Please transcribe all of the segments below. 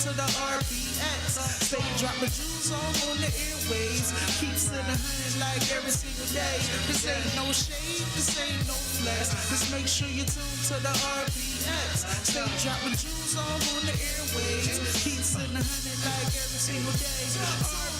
to the RBX. Stay dropping jewels all on the airwaves. Keep sitting 100 like every single day. This ain't no shade, this ain't no flex. Just make sure you tune to the RBX. Stay dropping jewels all on the airwaves. Keep sitting 100 like every single day.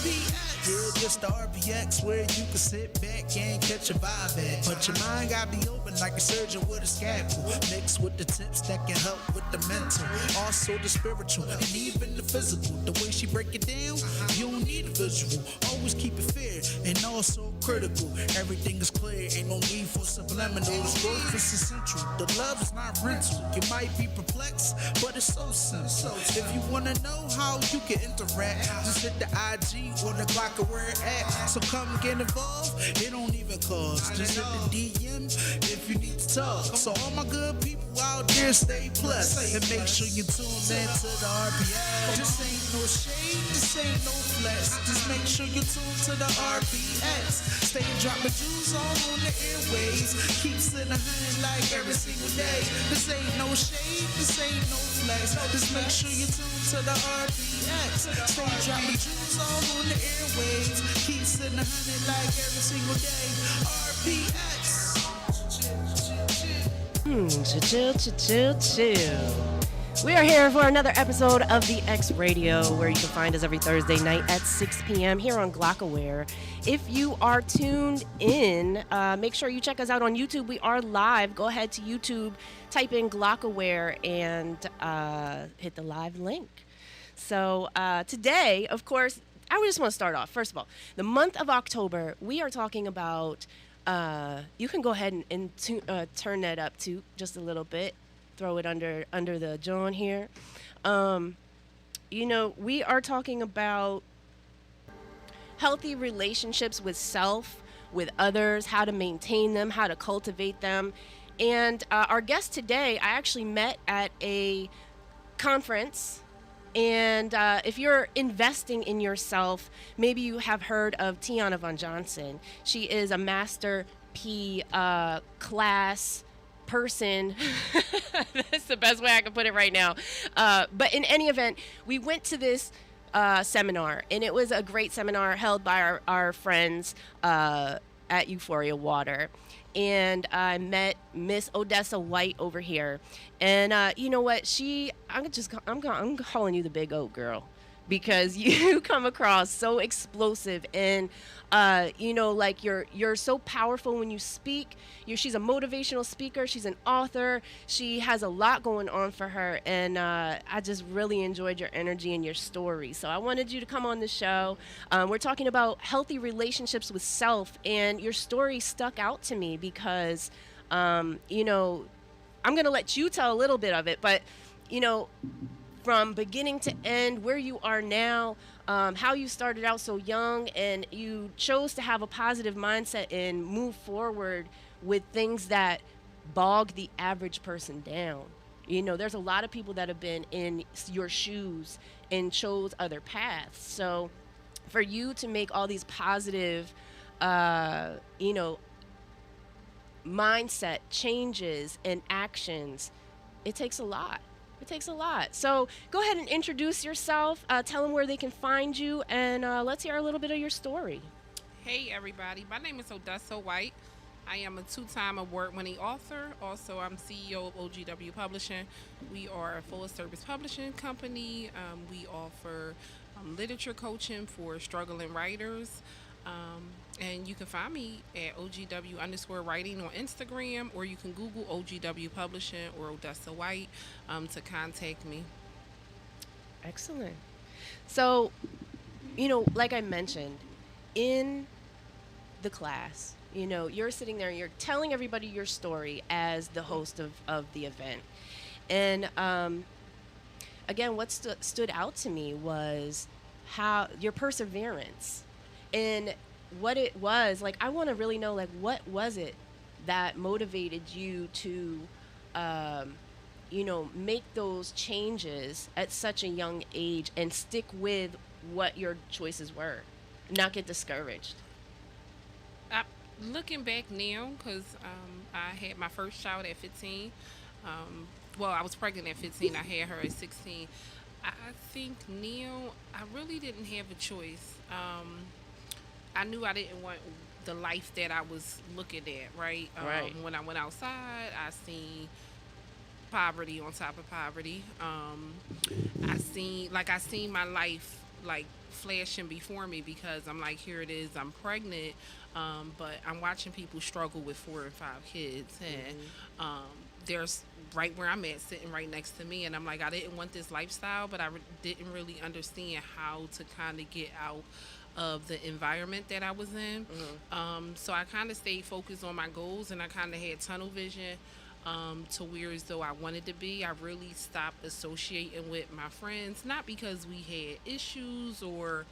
RBX. Yeah, just the RBX where you can sit back and catch a vibe at. But your mind gotta be open like a surgeon with a scalpel. Mixed with the tips that can help with the mental, also the spiritual, and even the physical. The way she break it down, you don't need a visual. Always keep it fair and also critical. Everything is clear, ain't no need for subliminals. Growth is essential, the love is not rental. You might be perplexed, but it's so simple. If you wanna know how you can interact, just hit the IG or the Glock or where it at. So come get involved, it don't even cost. Just hit the DM if you need to talk. So all my good people out there, stay blessed and make sure you tune in to the RBX. This ain't no shade, this ain't no flex. Just make sure you tune to the RBX. Stay dropping jewels all on the airwaves. Keep sitting 100 like every single day. This ain't no shade, this ain't no flex. Just make sure you tune to the RBX. Stay dropping jewels all on the airwaves. Keep sitting 100 like every single day. RBX. Chill. We are here for another episode of the X Radio, where you can find us every Thursday night at 6 p.m. here on Glockaware. If you are tuned in, make sure you check us out on YouTube. We are live. Go ahead to YouTube, type in Glockaware, and hit the live link. So today, of course, I just want to start off. First of all, the month of October, we are talking about, you can go ahead and turn that up to just a little bit. Throw it under the John here. We are talking about healthy relationships with self, with others, how to maintain them, how to cultivate them. And our guest today, I actually met at a conference. And if you're investing in yourself, maybe you have heard of Tiana Von Johnson. She is a Master P class person. That's the best way I can put it right now. But in any event, we went to this seminar, and it was a great seminar held by our friends at Euphoria Water. And I met Miss Odessa White over here. And you know what? I'm calling you the Big O girl, because you come across so explosive, and like you're so powerful when you speak. She's a motivational speaker. She's an author. She has a lot going on for her, and I just really enjoyed your energy and your story. So I wanted you to come on the show. We're talking about healthy relationships with self, and your story stuck out to me because, I'm going to let you tell a little bit of it, but, from beginning to end, where you are now, how you started out so young, and you chose to have a positive mindset and move forward with things that bog the average person down. There's a lot of people that have been in your shoes and chose other paths. So for you to make all these positive, mindset changes and actions, it takes a lot. It takes a lot. So go ahead and introduce yourself, tell them where they can find you, and let's hear a little bit of your story. Hey everybody, my name is Odessa White. I am a 2-time award-winning author. Also, I'm CEO of OGW Publishing. We are a full-service publishing company. We offer literature coaching for struggling writers. And you can find me at OGW_writing on Instagram, or you can Google OGW Publishing or Odessa White to contact me. Excellent. So, like I mentioned, in the class, you're sitting there and you're telling everybody your story as the host of the event. And again, what stood out to me was how your perseverance. And what it was, I want to really know, what was it that motivated you to, make those changes at such a young age and stick with what your choices were, not get discouraged? Looking back now, because I had my first child at 15. I was pregnant at 15. I had her at 16. I think, Neil, I really didn't have a choice. I knew I didn't want the life that I was looking at, right? Right. When I went outside, I seen poverty on top of poverty. I seen my life like flashing before me because I'm like, here it is, I'm pregnant, but I'm watching people struggle with 4 and 5 kids, and there's right where I'm at, sitting right next to me, and I'm like, I didn't want this lifestyle, but didn't really understand how to kind of get out of the environment that I was in. So I kind of stayed focused on my goals, and I kind of had tunnel vision, to where as though I wanted to be. I really stopped associating with my friends, not because we had issues or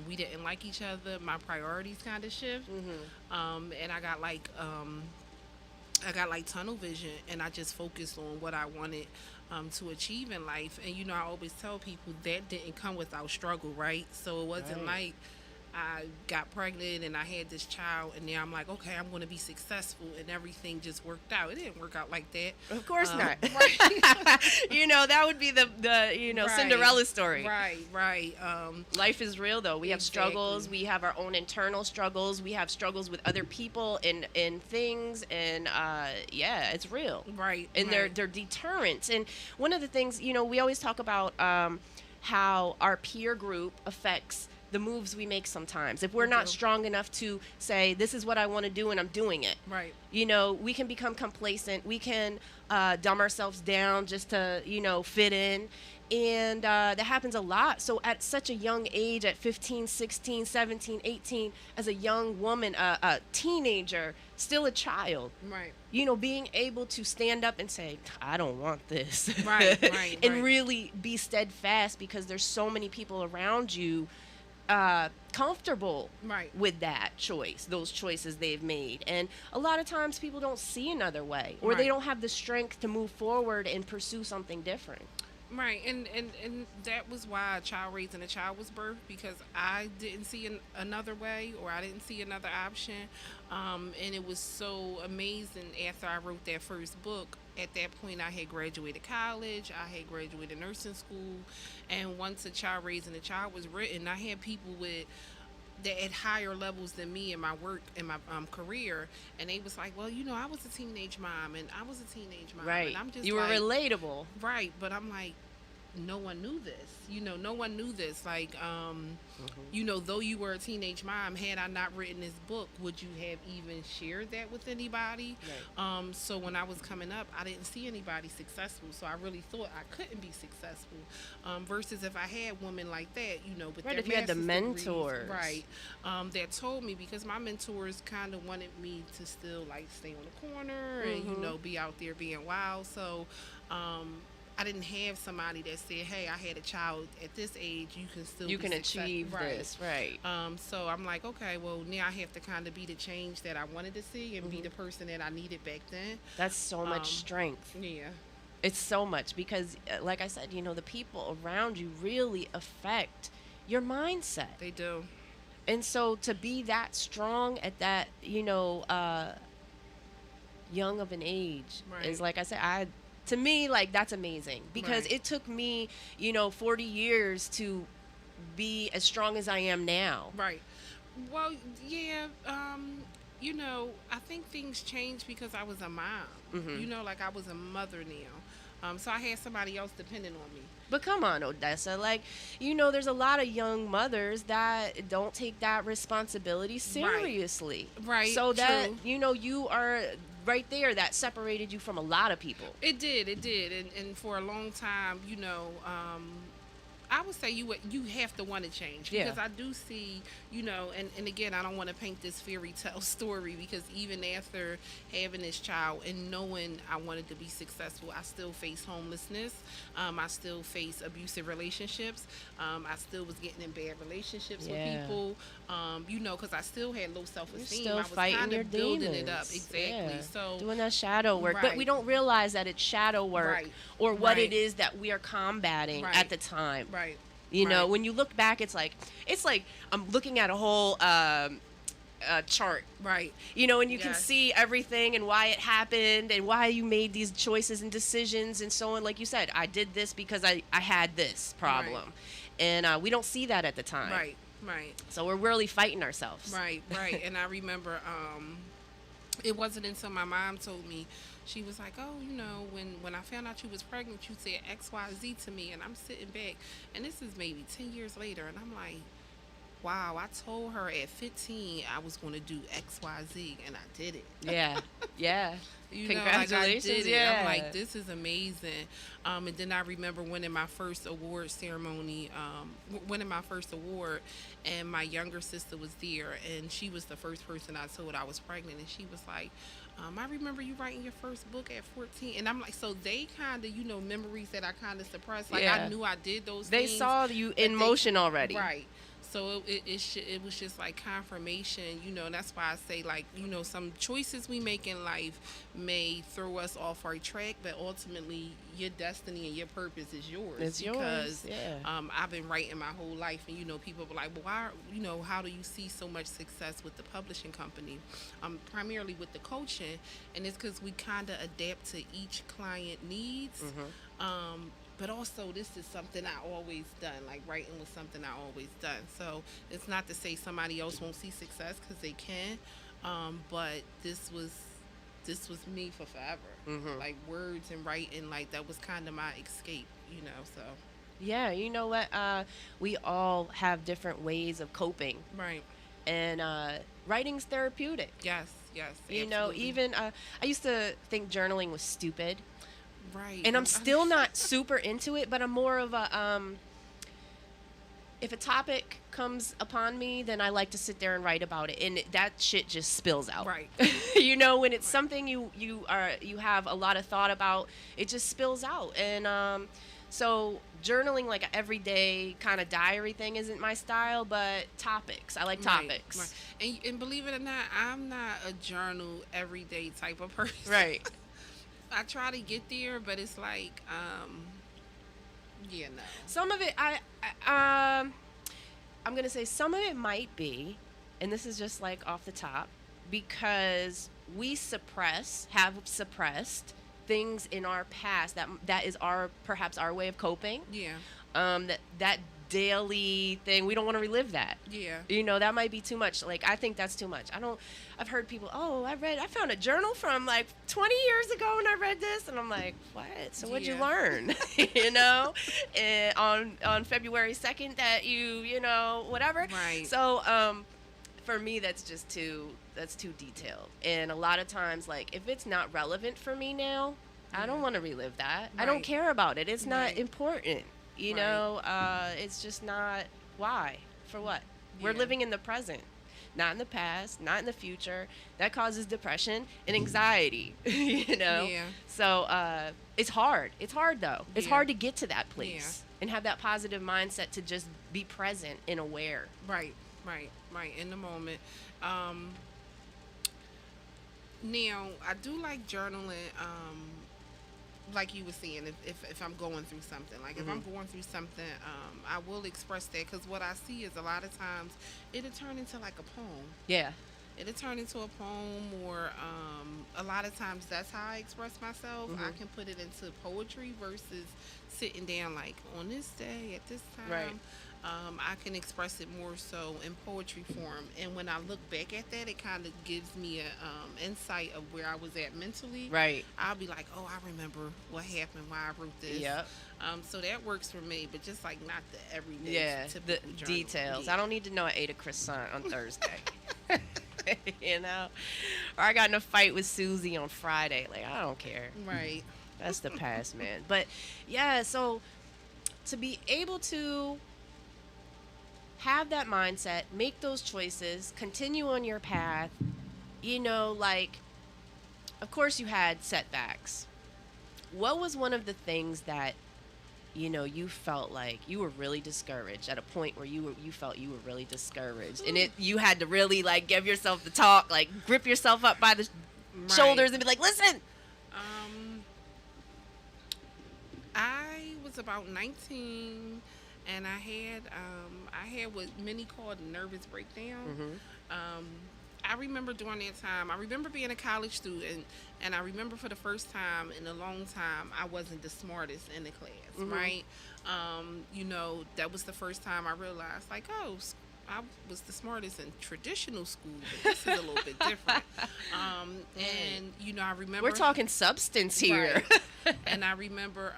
we didn't like each other. My priorities kind of shift, and I got like tunnel vision, and I just focused on what I wanted to achieve in life. And I always tell people that didn't come without struggle, right? So it wasn't Right. like I got pregnant and I had this child, and now I'm like, okay, I'm going to be successful, and everything just worked out. It didn't work out like that. Of course not. Right. That would be the Right. Cinderella story. Right. Life is real, though. We have struggles. Exactly. We have our own internal struggles. We have struggles with other people and things. And yeah, it's real. Right. And right. they're deterrents. And one of the things, we always talk about how our peer group affects the moves we make sometimes. If we're We not do. strong enough to say, this is what I want to do and I'm doing it. Right. We can become complacent. We can dumb ourselves down just to, fit in. And that happens a lot. So at such a young age, at 15, 16, 17, 18, as a young woman, a teenager, still a child, Right. being able to stand up and say, I don't want this. Right. And really be steadfast, because there's so many people around you comfortable Right. with that choice, those choices they've made. And a lot of times people don't see another way, or they Right. don't have the strength to move forward and pursue something different. Right, and that was why a child raising a child was birthed, because I didn't see another way, or I didn't see another option, and it was so amazing after I wrote that first book. At that point, I had graduated college, I had graduated nursing school, and once a child raising a child was written, I had people that at higher levels than me in my work and my career, and they was like, well, I was a teenage mom, and I was a teenage mom, Right. and I'm just You were like, relatable. right, but I'm like, no one knew this. No one knew this. Like, though you were a teenage mom, had I not written this book, would you have even shared that with anybody? Right. So when I was coming up, I didn't see anybody successful. So I really thought I couldn't be successful. Versus if I had women like that, with Right, their if you had the master's degrees, mentors. right, that told me, because my mentors kind of wanted me to still like stay on the corner and be out there being wild. So I didn't have somebody that said, hey, I had a child at this age, you can still You be can success-" achieve Right. this, right? So I'm like, okay, well, now I have to kind of be the change that I wanted to see, and be the person that I needed back then. That's so much Um, strength. Yeah. It's so much, because like I said, the people around you really affect your mindset. They do. And so to be that strong at that, young of an age Right. is, like I said, to me, like, that's amazing, because Right. it took me, 40 years to be as strong as I am now. Right. Well, yeah. I think things changed because I was a mom. Like I was a mother now. So I had somebody else depending on me. But come on, Odessa, like, there's a lot of young mothers that don't take that responsibility seriously. Right, So that, true. you are right there, that separated you from a lot of people. It did, and for a long time, I would say you have to want to change, Yeah. because I do see, and again, I don't want to paint this fairy tale story, because even after having this child and knowing I wanted to be successful, I still face homelessness. I still face abusive relationships. I still was getting in bad relationships with Yeah. people. Because I still had low self-esteem. Still I was fighting kind your of building it up. demons. Exactly. Yeah. So Doing that shadow work, but we Right. don't realize that it's shadow work, Right. or what Right. it is that we are combating Right. at the time. right. Right. Right. When you look back, it's like I'm looking at a whole chart. Right. You know, and you can Yes. see everything and why it happened and why you made these choices and decisions and so on. Like you said, I did this because I had this problem. And we don't see that at the time. Right. Right. So we're really fighting ourselves. Right. Right. And I remember it wasn't until my mom told me, she was like, oh, you know, when I found out you was pregnant, you said XYZ to me. And I'm sitting back, and this is maybe 10 years later, and I'm like, wow, I told her at 15 I was going to do XYZ, and I did it. Yeah. Yeah. You know, Congratulations. like I did it. Yeah. I'm like, this is amazing. And then I remember winning my first award ceremony, winning my first award, and my younger sister was there, and she was the first person I told I was pregnant, and she was like, I remember you writing your first book at 14. And I'm like, so they kind of, you know, memories that I kind of suppressed. Like, I knew I did those They things. saw you in motion already. Right. So it was just like confirmation, you know, and that's why I say, like, you know, some choices we make in life may throw us off our track, but ultimately your destiny and your purpose is yours. It's because, yours. Yeah. I've been writing my whole life, and, you know, people were like, well, why, you know, how do you see so much success with the publishing company? Primarily with the coaching, and it's because we kind of adapt to each client needs. But also, this is something I always done. Like, writing was something I always done. So it's not to say somebody else won't see success, because they can. But this was me for forever. Like, words and writing, like, that was kind of my escape, you know. So Yeah, you know what? We all have different ways of coping. right. And writing's therapeutic. Yes. Yes. You know, absolutely. even I used to think journaling was stupid. right. And I'm still not super into it, but I'm more of a if a topic comes upon me, then I like to sit there and write about it, and that shit just spills out. Right. You know, when it's something you have a lot of thought about, it just spills out. And so journaling, like an everyday kind of diary thing, isn't my style, but topics. I like topics. Right. And believe it or not, I'm not a journal everyday type of person. Right. I try to get there, but it's like, yeah, no. Some of it, I'm gonna say some of it might be, and this is just like off the top, because we have suppressed things in our past that is perhaps our way of coping. Yeah. That daily thing, we don't want to relive that. Yeah. You know, that might be too much. Like, I think that's too much. I've heard people, oh, I found a journal from like 20 years ago and I read this, and I'm like, what? So what'd you learn? You know, and on February 2nd that you know, whatever. Right. So for me, that's too detailed. And a lot of times, like, if it's not relevant for me now, I don't want to relive that. I don't Right. care about it. It's not Right. important. You Right. know, it's just not. Why? For what? We're Yeah. living in the present, not in the past, not in the future. That causes depression and anxiety. You know. Yeah. So it's hard. It's hard though. It's Yeah. hard to get to that place and have that positive mindset to just be present and aware. Right. Right. Right. In the moment. Now, I do like journaling. Like you were saying, if I'm going through something, like if I'm going through something, I will express that, because what I see is a lot of times it'll turn into like a poem. Yeah. It'll turn into a poem, or a lot of times that's how I express myself. I can put it into poetry versus sitting down like on this day at this time. Right. I can express it more so in poetry form, and when I look back at that, it kind of gives me a insight of where I was at mentally. Right. I'll be like, oh, I remember what happened, why I wrote this. Yep. So that works for me, but just like not the everyday. Yeah. The typical journal. details. Yeah. I don't need to know I ate a croissant on Thursday. You know, or I got in a fight with Susie on Friday. Like, I don't care. Right. That's the past, man. But yeah, so to be able to have that mindset, make those choices, continue on your path, you know, like, of course you had setbacks. What was one of the things that, you know, you felt like you were really discouraged, at a point where you felt you were really discouraged, and you had to really like give yourself the talk, like grip yourself up by the shoulders and be like, listen. I was about 19, and I had what many call the nervous breakdown. I remember during that time, I remember being a college student, and I remember for the first time in a long time, I wasn't the smartest in the class, right? That was the first time I realized, like, oh, I was the smartest in traditional school, but this is a little bit different. I remember. We're talking substance here. Right. And I remember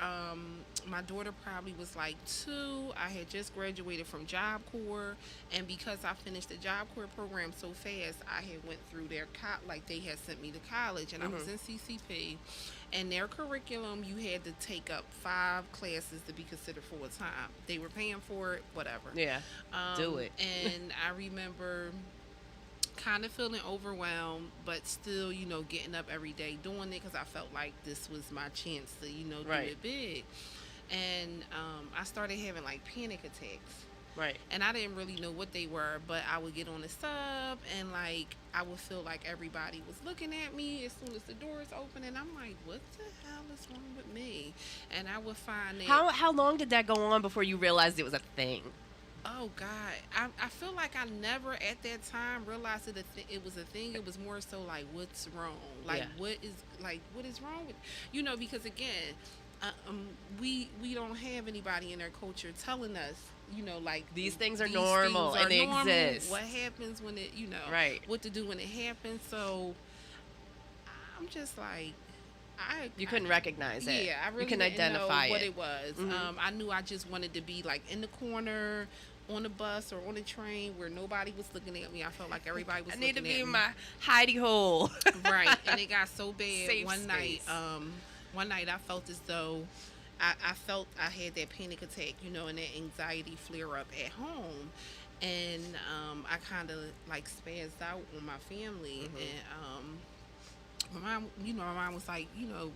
my daughter probably was like 2. I had just graduated from Job Corps, and because I finished the Job Corps program so fast, I had went through their like they had sent me to college, and I was in CCP, and their curriculum you had to take up 5 classes to be considered full time. They were paying for it, whatever. Yeah, do it. And I remember kind of feeling overwhelmed, but still, getting up every day doing it because I felt like this was my chance to, do it big. And I started having like panic attacks. Right. And I didn't really know what they were, but I would get on the sub and like I would feel like everybody was looking at me as soon as the doors open, and I'm like, what the hell is wrong with me? And I would find that. How long did that go on before you realized it was a thing? Oh God, I feel like I never at that time realized it was a thing. It was more so like, what's wrong? Like, what is wrong with because again, we don't have anybody in our culture telling us, like these things are normal and they exist. What happens when it, right? What to do when it happens. So I'm just like, you couldn't recognize it. Yeah, I really you can didn't identify know what it. it was. I knew I just wanted to be like in the corner on a bus or on a train where nobody was looking at me. I felt like everybody was looking at me. I need to be in my hidey hole. Right. And it got so bad Safe one space. night. One night I felt as though I felt I had that panic attack, and that anxiety flare up at home. And I kind of like spazzed out on my family. And my mom was like,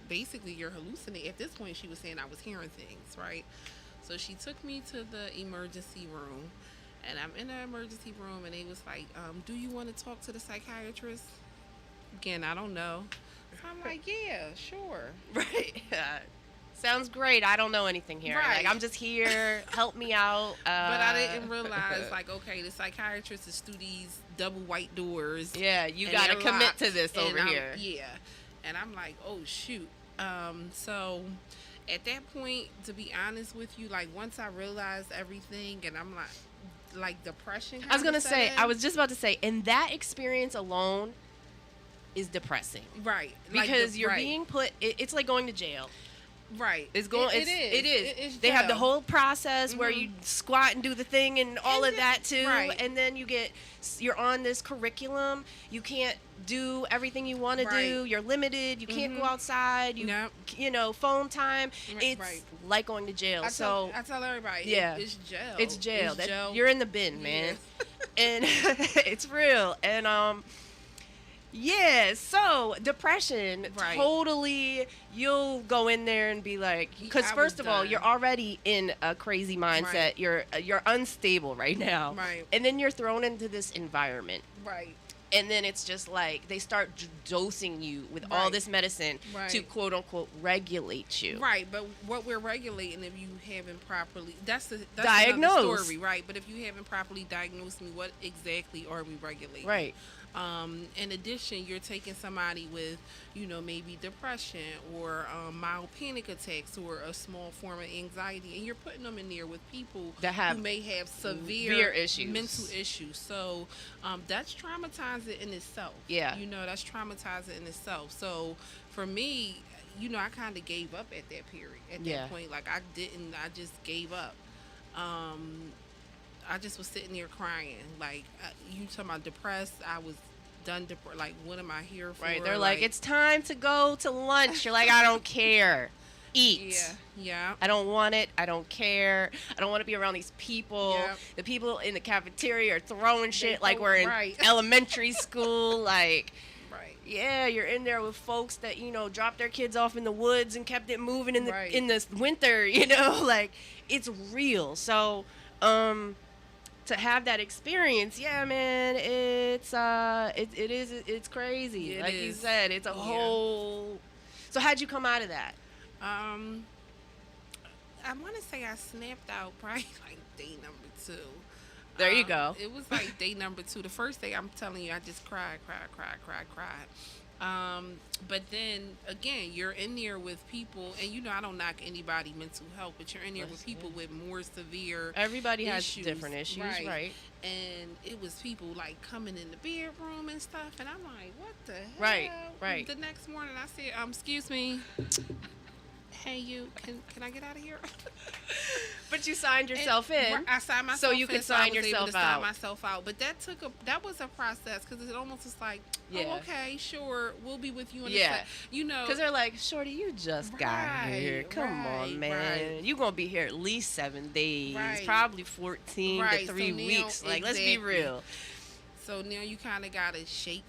basically you're hallucinating. At this point, she was saying I was hearing things, right? So she took me to the emergency room, and I'm in the emergency room, and they was like, do you want to talk to the psychiatrist? Again, I don't know. So I'm like, yeah, sure. Right. Sounds great. I don't know anything here. Right. Like, I'm just here. Help me out. But I didn't realize, like, okay, the psychiatrist is through these double white doors. Yeah, you and got to they're commit locked, to this over here. Yeah. And I'm like, oh, shoot. So at that point, to be honest with you, like, once I realized everything, and I'm like depression. I was going to say, I was just about to say, and that experience alone is depressing. Right. Because you're being put, it's like going to jail. Right. It is. They have the whole process where you squat and do the thing and all of that too. Right. And then you're on this curriculum. You can't do everything you want to do. You're limited. You can't go outside. Phone time. It's like going to jail. I tell everybody, it's jail. It's jail. It's jail. You're in the bin, man. And it's real. And yeah, so depression, totally, you'll go in there and be like, because first of all, you're already in a crazy mindset. You're unstable right now. Right. And then you're thrown into this environment. Right. And then it's just like they start dosing you with all this medicine to quote unquote regulate you. Right, but what we're regulating, if you haven't properly, that's diagnosed another story, right? But if you haven't properly diagnosed me, what exactly are we regulating? Right. In addition, you're taking somebody with, maybe depression or mild panic attacks or a small form of anxiety, and you're putting them in there with people who may have severe issues, mental issues. So that's traumatizing in itself. Yeah. That's traumatizing in itself. So for me, I kind of gave up at that period, at that point. Like I just gave up. I just was sitting there crying. Like, you talking about depressed, I was done. Like, what am I here for? Right, they're like, it's time to go to lunch. You're like, I don't care. Eat. Yeah. I don't want it. I don't care. I don't want to be around these people. Yep. The people in the cafeteria are throwing shit like we're in elementary school. Like, yeah, you're in there with folks that, dropped their kids off in the woods and kept it moving in the winter, like, it's real. So, to have that experience, yeah, man, it's crazy. Like you said, it's a whole. So how'd you come out of that? I want to say I snapped out probably like day number 2. There you go. It was like day number 2. The first day, I'm telling you, I just cried. But then again, you're in there with people, and I don't knock anybody mental health, but you're in there with people with more severe Everybody has issues, different issues, right? And it was people like coming in the bedroom and stuff, and I'm like, what the hell? Right. The next morning, I said, excuse me. Hey, you, can I get out of here? But you signed yourself in. I signed myself so you in, could so I sign was able yourself to sign out. myself out. But that was a process, because it almost was like, Yeah. oh, okay, sure, we'll be with you in Yeah. a sec. Because they're like, Shorty, you just got here. Come on, man. right. You're going to be here at least 7 days, Right. probably 14 Right, to 3 so now- weeks. Like, let's be exactly. real. So now you kind of got to shake,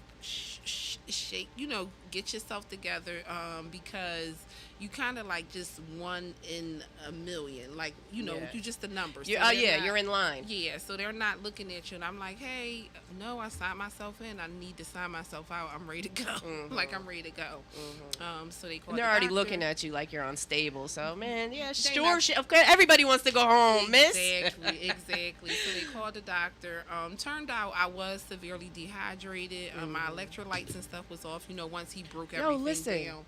get yourself together, because you kind of like just one in a million. Like, Yeah. you just a number. So You're, they're not- you're in line. Yeah, so they're not looking at you, and I'm like, hey, no, I signed myself in. I need to sign myself out. I'm ready to go. Like, I'm ready to go. So they called. And they're the already doctor. looking at you like you're unstable. So, man, yeah, They sure. not- Of course, everybody wants to go home, miss. Exactly. So they called the doctor. Turned out I was severely dehydrated. My electrolytes and stuff was off. Once he broke everything listen. down.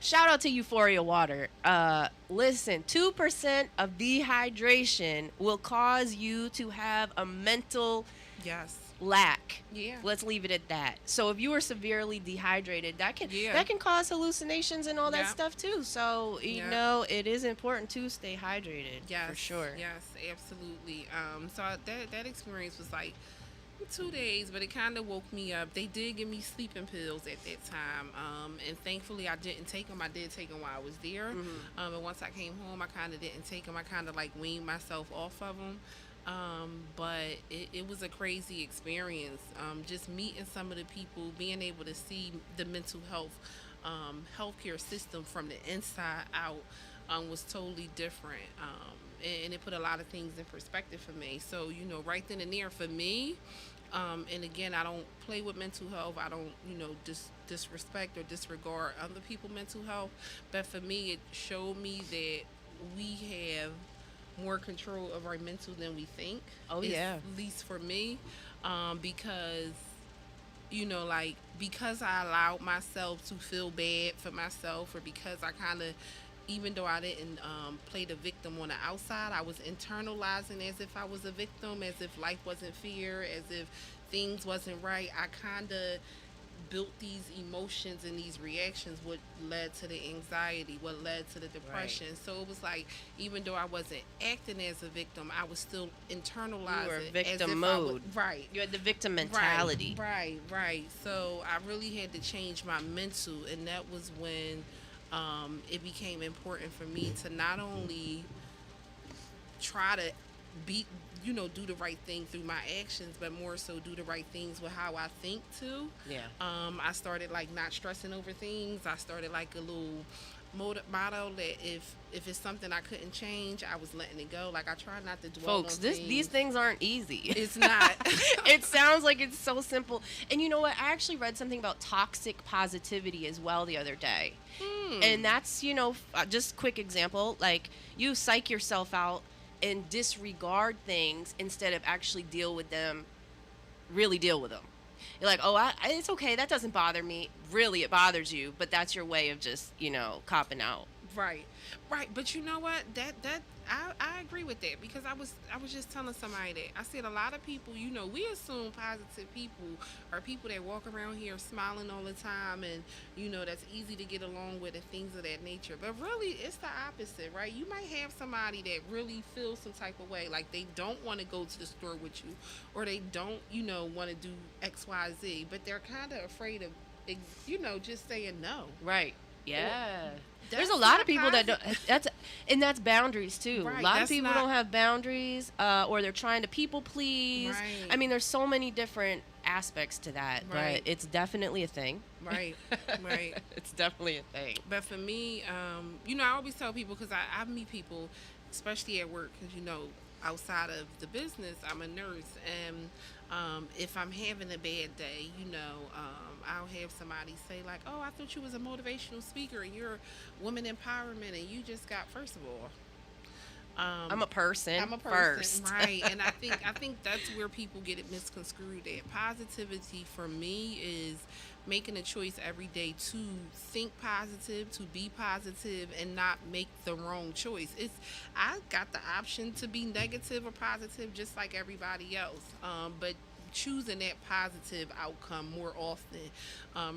Shout out to Euphoria Water. Listen, 2% of dehydration will cause you to have a mental Yes. lack. Yeah. Let's leave it at that. So if you are severely dehydrated, that can Yeah. cause hallucinations and all that Yeah. stuff too. So it is important to stay hydrated. Yes, for sure. Yes, absolutely. That experience was like 2 days, but it kind of woke me up. They did give me sleeping pills at that time, and thankfully I didn't take them. I did take them while I was there, and once I came home, I kind of didn't take them. I kind of like weaned myself off of them. But it was a crazy experience. Just meeting some of the people, being able to see the mental health healthcare system from the inside out was totally different. And it put a lot of things in perspective for me. So, right then and there for me, and again, I don't play with mental health. I don't, disrespect or disregard other people's mental health. But for me, it showed me that we have more control of our mental than we think. Oh, yeah. At least for me, because because I allowed myself to feel bad for myself, or because I kind of, even though I didn't play the victim on the outside, I was internalizing as if I was a victim, as if life wasn't fair, as if things wasn't right. I kind of built these emotions and these reactions, what led to the anxiety, what led to the depression. Right. So it was like, even though I wasn't acting as a victim, I was still internalizing. You were as if victim I was- mode. right. You had the victim mentality. Right. So I really had to change my mental, and that was when it became important for me to not only try to do the right thing through my actions, but more so do the right things with how I think too. Yeah. I started like not stressing over things. I started like a little motto that if it's something I couldn't change, I was letting it go. Like, I try not to dwell Folks, on these things aren't easy. It's not. It sounds like it's so simple. And you know what? I actually read something about toxic positivity as well the other day. And that's, just quick example, like you psych yourself out and disregard things instead of actually really deal with them. You're like, oh, it's okay. That doesn't bother me. Really, it bothers you, but that's your way of just, copping out. Right. But you know what? I agree with that, because I was just telling somebody that I said a lot of people, we assume positive people are people that walk around here smiling all the time, and that's easy to get along with and things of that nature. But really, it's the opposite, right? You might have somebody that really feels some type of way, like they don't want to go to the store with you, or they don't, want to do X, Y, Z, but they're kind of afraid of, just saying no. Right. Yeah. There's a That's lot not of people that positive. don't, that's boundaries too. Right, A lot of that's people not- don't have boundaries, or they're trying to people please. Right. I mean, there's so many different aspects to that, Right. but it's definitely a thing. Right. It's definitely a thing. But for me, I always tell people, because I meet people, especially at work, because, outside of the business, I'm a nurse. And if I'm having a bad day, I'll have somebody say like, oh, I thought you was a motivational speaker and you're woman empowerment, and you just got, first of all, I'm a person. I'm a person, first. right? And I think that's where people get it misconstrued. That positivity for me is making a choice every day to think positive, to be positive, and not make the wrong choice. It's I got the option to be negative or positive, just like everybody else. But choosing that positive outcome more often,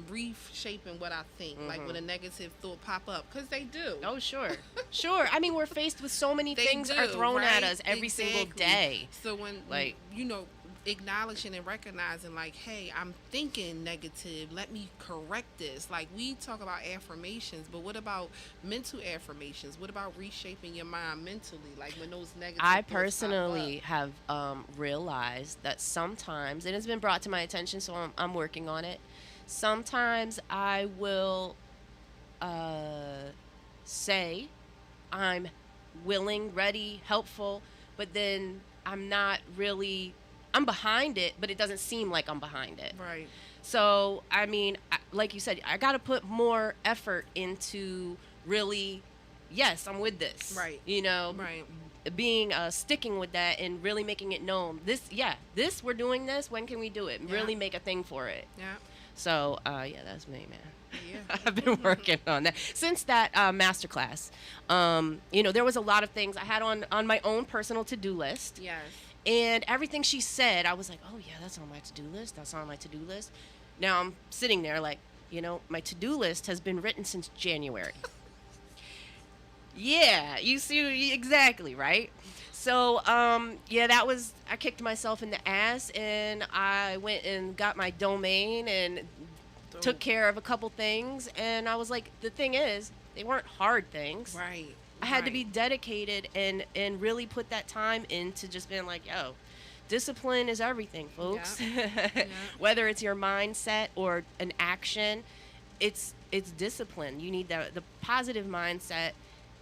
reshaping what I think, like when a negative thought pop up, because they do. Oh, sure. Sure. I mean, we're faced with so many They things do, are thrown at right? us every single Exactly. day. So when Like- acknowledging and recognizing, like, hey, I'm thinking negative, let me correct this. Like, we talk about affirmations, but what about mental affirmations? What about reshaping your mind mentally, like when those negative I thoughts pop personally up? have realized that sometimes, and it's been brought to my attention, so I'm working on it. Sometimes I will say I'm willing, ready, helpful, but then I'm not really, I'm behind it, but it doesn't seem like I'm behind it. Right. So, I mean, like you said, I got to put more effort into really, yes, I'm with this. Right. Right. Being sticking with that and really making it known. This we're doing this. When can we do it? Yeah. Really make a thing for it. Yeah. So, that's me, man. Yeah. I've been working on that since that masterclass. There was a lot of things I had on my own personal to-do list. Yes. And everything she said, I was like, oh, yeah, that's on my to-do list. That's on my to-do list. Now I'm sitting there like, my to-do list has been written since January. Yeah, you see, exactly, right? So, I kicked myself in the ass, and I went and got my domain and took care of a couple things. And I was like, the thing is, they weren't hard things. Right. I had to be dedicated and really put that time into just being like, yo, discipline is everything, folks. Yeah. Whether it's your mindset or an action, it's discipline. You need the positive mindset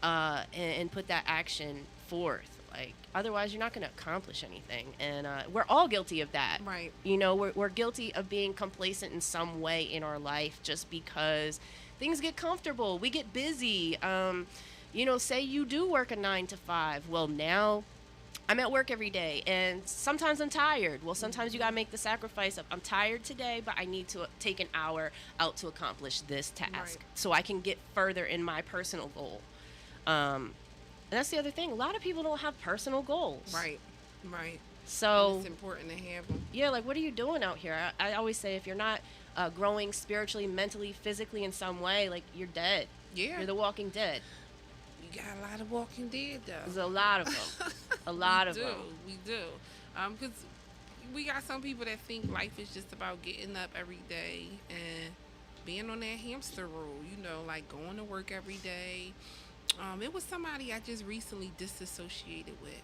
and put that action forth. Like, otherwise, you're not going to accomplish anything. And we're all guilty of that. Right. We're guilty of being complacent in some way in our life just because things get comfortable. We get busy. Say you do work a 9 to 5. Well, now I'm at work every day, and sometimes I'm tired. Well, sometimes you got to make the sacrifice of, I'm tired today, but I need to take an hour out to accomplish this task Right. so I can get further in my personal goal. And that's the other thing. A lot of people don't have personal goals. Right. Right. So It's important to have them. yeah, like, what are you doing out here? I always say, if you're not growing spiritually, mentally, physically in some way, like, you're dead. Yeah. You're the walking dead. You got a lot of Walking Dead, though. There's a lot of them. A lot of them. We do. Because we got some people that think life is just about getting up every day and being on that hamster wheel, like going to work every day. It was somebody I just recently disassociated with.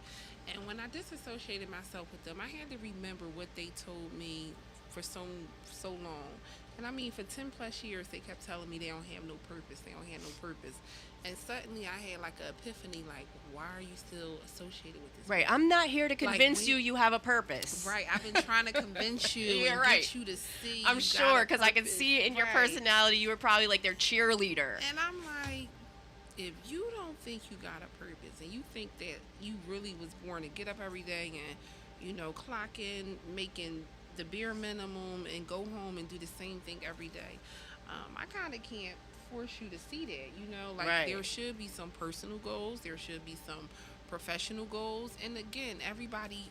And when I disassociated myself with them, I had to remember what they told me for so long. And I mean, for 10 plus years, they kept telling me they don't have no purpose. They don't have no purpose. And suddenly I had like an epiphany, like, why are you still associated with this? Right. I'm not here to convince Like, you have a purpose. Right. I've been trying to convince you You're and right. get you to see. I'm you sure, got a because I can purpose. see it in your Right. personality. You were probably like their cheerleader. And I'm like, if you don't think you got a purpose and you think that you really was born to get up every day and, clock in, making the bare minimum and go home and do the same thing every day, I kind of can't force you to see that, like Right. there should be some personal goals, there should be some professional goals, and again, everybody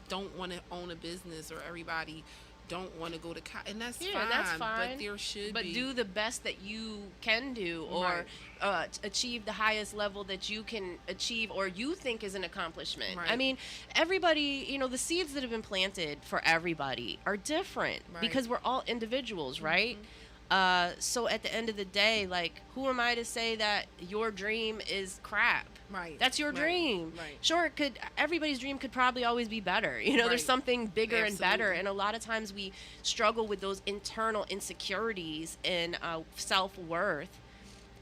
don't want to own a business or everybody don't want to go to college, and that's Yeah, fine, that's fine. but there should But be do the best that you can do, or achieve the highest level that you can achieve, or you think is an accomplishment. Right. I mean, everybody, the seeds that have been planted for everybody are different Right. because we're all individuals, right? So at the end of the day, like, who am I to say that your dream is crap? Right. That's your Right. dream. Right. Sure, everybody's dream could probably always be better. There's Right. something bigger and better. Absolutely. And a lot of times we struggle with those internal insecurities and self-worth.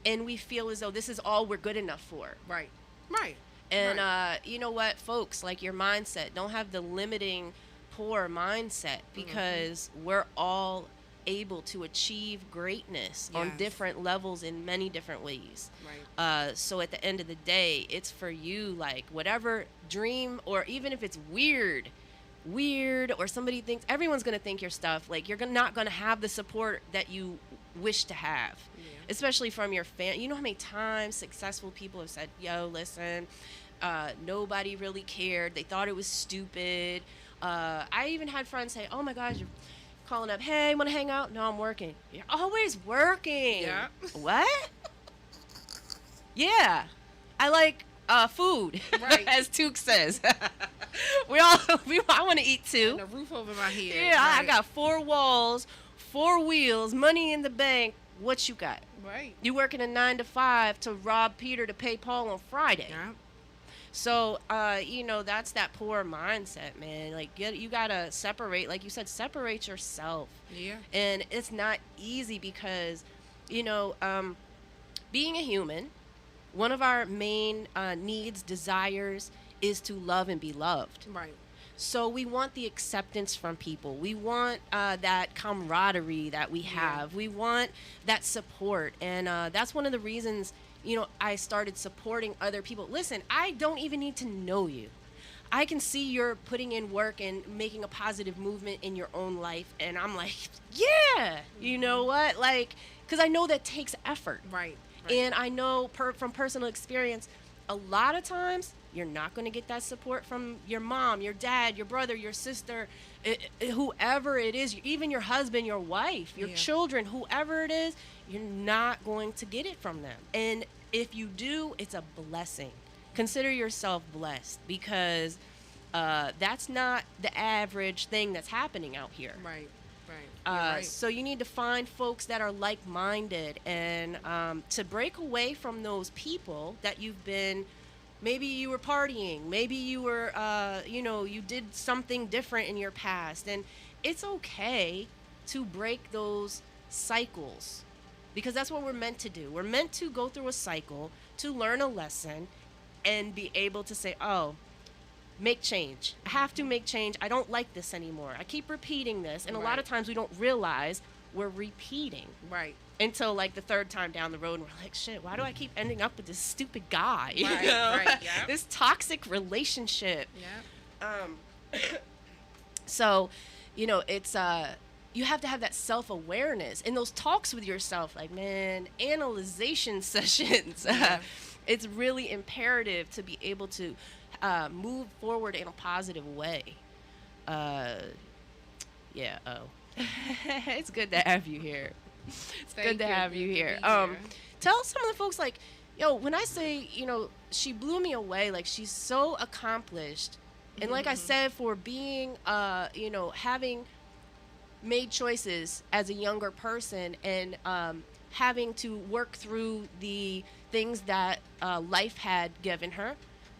And we feel as though this is all we're good enough for. Right. Right. And Right. you know what, folks, like, your mindset, don't have the limiting poor mindset, because we're all able to achieve greatness on Yes. different levels in many different ways. Right. So at the end of the day, it's for you, like whatever dream, or even if it's weird, or somebody thinks, everyone's going to think your stuff, like not going to have the support that you wish to have, Yeah. especially from your fan. You know how many times successful people have said, yo, listen, nobody really cared. They thought it was stupid. I even had friends say, oh my gosh, you're calling up, hey, want to hang out? No, I'm working. You're always working. Yeah. What? Yeah. I like food, Right. as Took says. I want to eat too. And a roof over my head. Yeah, I Right. got 4 walls, 4 wheels, money in the bank. What you got? Right. You working a 9 to 5 to rob Peter to pay Paul on Friday. Yeah. So, that's that poor mindset, man. Like, you gotta separate, like you said, separate yourself. Yeah. And it's not easy because, being a human, one of our main needs, desires, is to love and be loved. Right. So we want the acceptance from people. We want that camaraderie that we have. We want that support. And that's one of the reasons, I started supporting other people. Listen, I don't even need to know you. I can see you're putting in work and making a positive movement in your own life. And I'm like, yeah, you know what? Like, because I know that takes effort. Right. And I know from personal experience, a lot of times you're not going to get that support from your mom, your dad, your brother, your sister, whoever it is, even your husband, your wife, your children, whoever it is, you're not going to get it from them. And if you do, it's a blessing. Consider yourself blessed, because that's not the average thing that's happening out here. Right. Right. You're right. So you need to find folks that are like-minded, and to break away from those people that you've been, maybe you were partying, maybe you were, you did something different in your past. And it's okay to break those cycles, because that's what we're meant to do. We're meant to go through a cycle to learn a lesson and be able to say, oh, make change. I have to make change. I don't like this anymore. I keep repeating this. And a lot of times we don't realize we're repeating. Right. Until like the 3rd time down the road, and we're like, shit, why do I keep ending up with this stupid guy? You Right, know? right, yeah. This toxic relationship. Yeah. So, it's you have to have that self-awareness in those talks with yourself, like, man, analyzation sessions. Yeah. It's really imperative to be able to move forward in a positive way. It's good to have you here. It's good to have you here. Tell some of the folks, like, yo, when I say, she blew me away, like, she's so accomplished. And like I said, for being, having made choices as a younger person, and having to work through the things that life had given her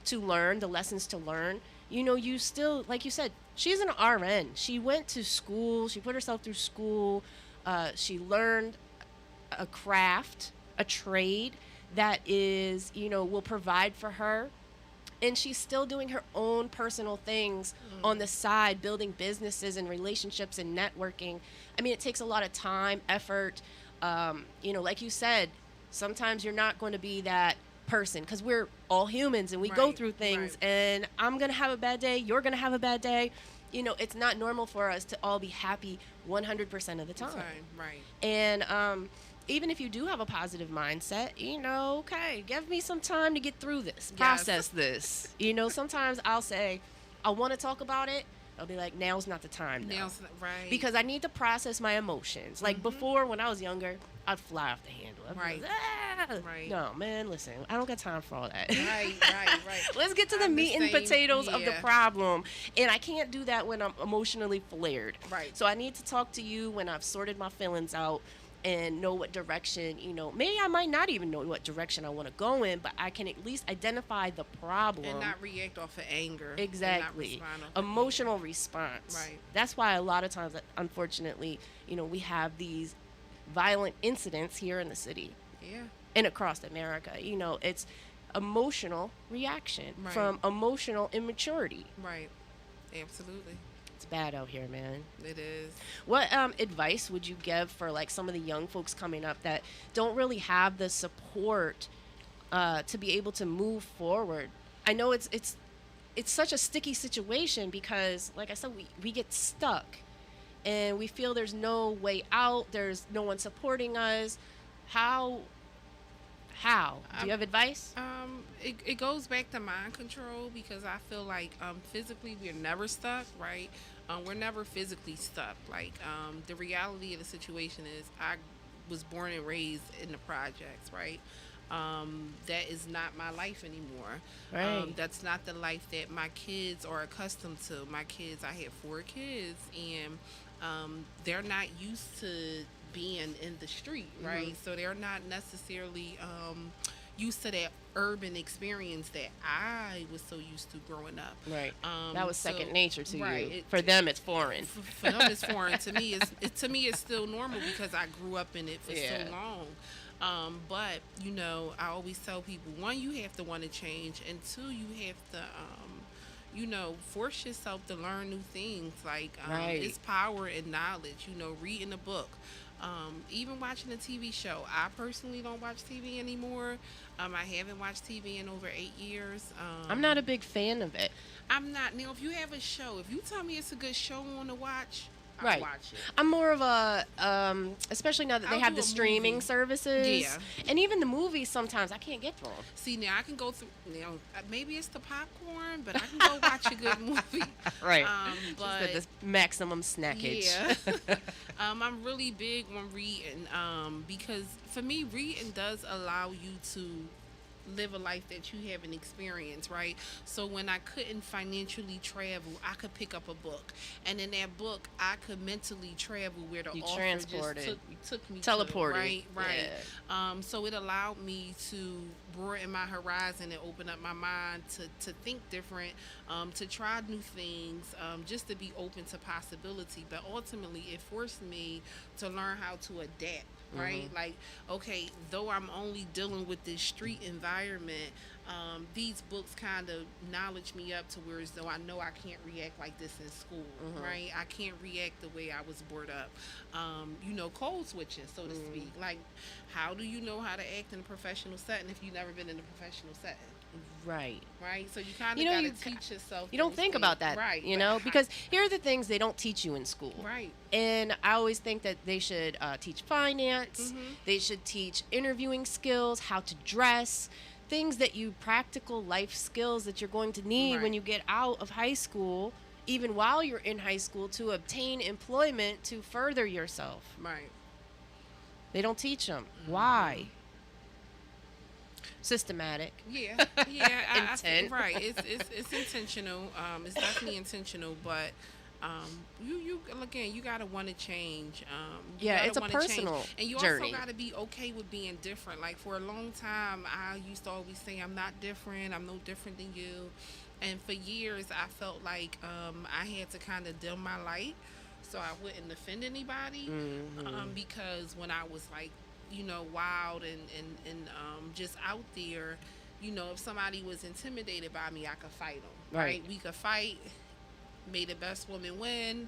to learn, the lessons to learn. You still, like you said, she's an RN. She went to school. She put herself through school. She learned a craft, a trade that is, will provide for her. And she's still doing her own personal things on the side, building businesses and relationships and networking. I mean, it takes a lot of time, effort. Like you said, sometimes you're not going to be that person, because we're all humans and we go through things, and I'm going to have a bad day. You're going to have a bad day. It's not normal for us to all be happy 100% of the time. Right. And even if you do have a positive mindset, okay, give me some time to get through this, process this. Sometimes I'll say, I want to talk about it. I'll be like, now's not the time. Right. Because I need to process my emotions. Like before, when I was younger, I'd fly off the handle. I'd be like, Right. No, man, listen, I don't got time for all that. Right. Let's get to the I'm the meat and same, potatoes of the yeah. problem. And I can't do that when I'm emotionally flared. Right. So I need to talk to you when I've sorted my feelings out and know what direction, maybe I might not even know what direction I want to go in, but I can at least identify the problem. And not react off of anger. Exactly. And not respond off of Emotional response. Right. That's why a lot of times, unfortunately, we have these violent incidents here in the city. Yeah. And across America. It's emotional reaction Right. from emotional immaturity. Right. Absolutely. It's bad out here, man. It is. What advice would you give for like some of the young folks coming up that don't really have the support to be able to move forward? I know it's such a sticky situation because, like I said, we get stuck and we feel there's no way out. There's no one supporting us. How? Do you have advice? It goes back to mind control because I feel like physically we're never stuck, right? We're never physically stuck. Like the reality of the situation is I was born and raised in the projects, right? That is not my life anymore. Right. That's not the life that my kids are accustomed to. My kids, I had 4 kids, and they're not used to being in the street, right? Mm-hmm. So they're not necessarily used to that urban experience that I was so used to growing up. Right. That was second nature to right, you. For them, it's foreign. For them, it's foreign. To me, it's still normal because I grew up in it for so long. But you know, I always tell people: one, you have to want to change, and two, you have to, you know, force yourself to learn new things. Like it's power in knowledge. You know, reading a book. Even watching a TV show. I personally don't watch TV anymore. I haven't watched TV in over 8 years. I'm not a big fan of it. I'm not. Now, if you have a show, if you tell me it's a good show on to watch, Right. I'll watch it. I'm more of a, especially now that they I'll have do the a streaming movie. services. Yeah. And even the movies sometimes I can't get through 'em. See, now I can go through. You know, maybe it's the popcorn, but I can go watch a good movie. Right. But Just the maximum snackage. yeah, I'm really big on reading. Because for me, reading does allow you to live a life that you haven't experienced, right? So when I couldn't financially travel, I could pick up a book, and in that book, I could mentally travel where the You author transported. just took me Teleported. to, right. Yeah. So it allowed me to broaden my horizon and open up my mind to think different, to try new things, just to be open to possibility. But ultimately, it forced me to learn how to adapt. Right, like, okay, though I'm only dealing with this street environment, these books kind of knowledge me up to where as though I know I can't react like this in school, right? I can't react the way I was brought up. You know, code switching, so to speak. Like, how do you know how to act in a professional setting if you've never been in a professional setting? Right. Right, so you kind of got to teach yourself. You don't those think things. about that, right? you but know, because here are the things they don't teach you in school. right. And I always think that they should teach finance. They should teach interviewing skills, how to dress, things that you practical life skills that you're going to need when Right. you get out of high school, even while you're in high school, to obtain employment to further yourself. Right. They don't teach them. Why? Systematic. Yeah, yeah, Intent. right. It's intentional. It's definitely intentional, but you again, you gotta want to change. You Yeah, gotta it's a wanna change. personal and you journey. also gotta be okay with being different. Like for a long time, I used to always say I'm not different. I'm no different than you. And for years, I felt like I had to kind of dim my light so I wouldn't offend anybody. Because when I was like, you know, wild and just out there, you know, if somebody was intimidated by me, I could fight them. Right. We could fight. May the best woman win.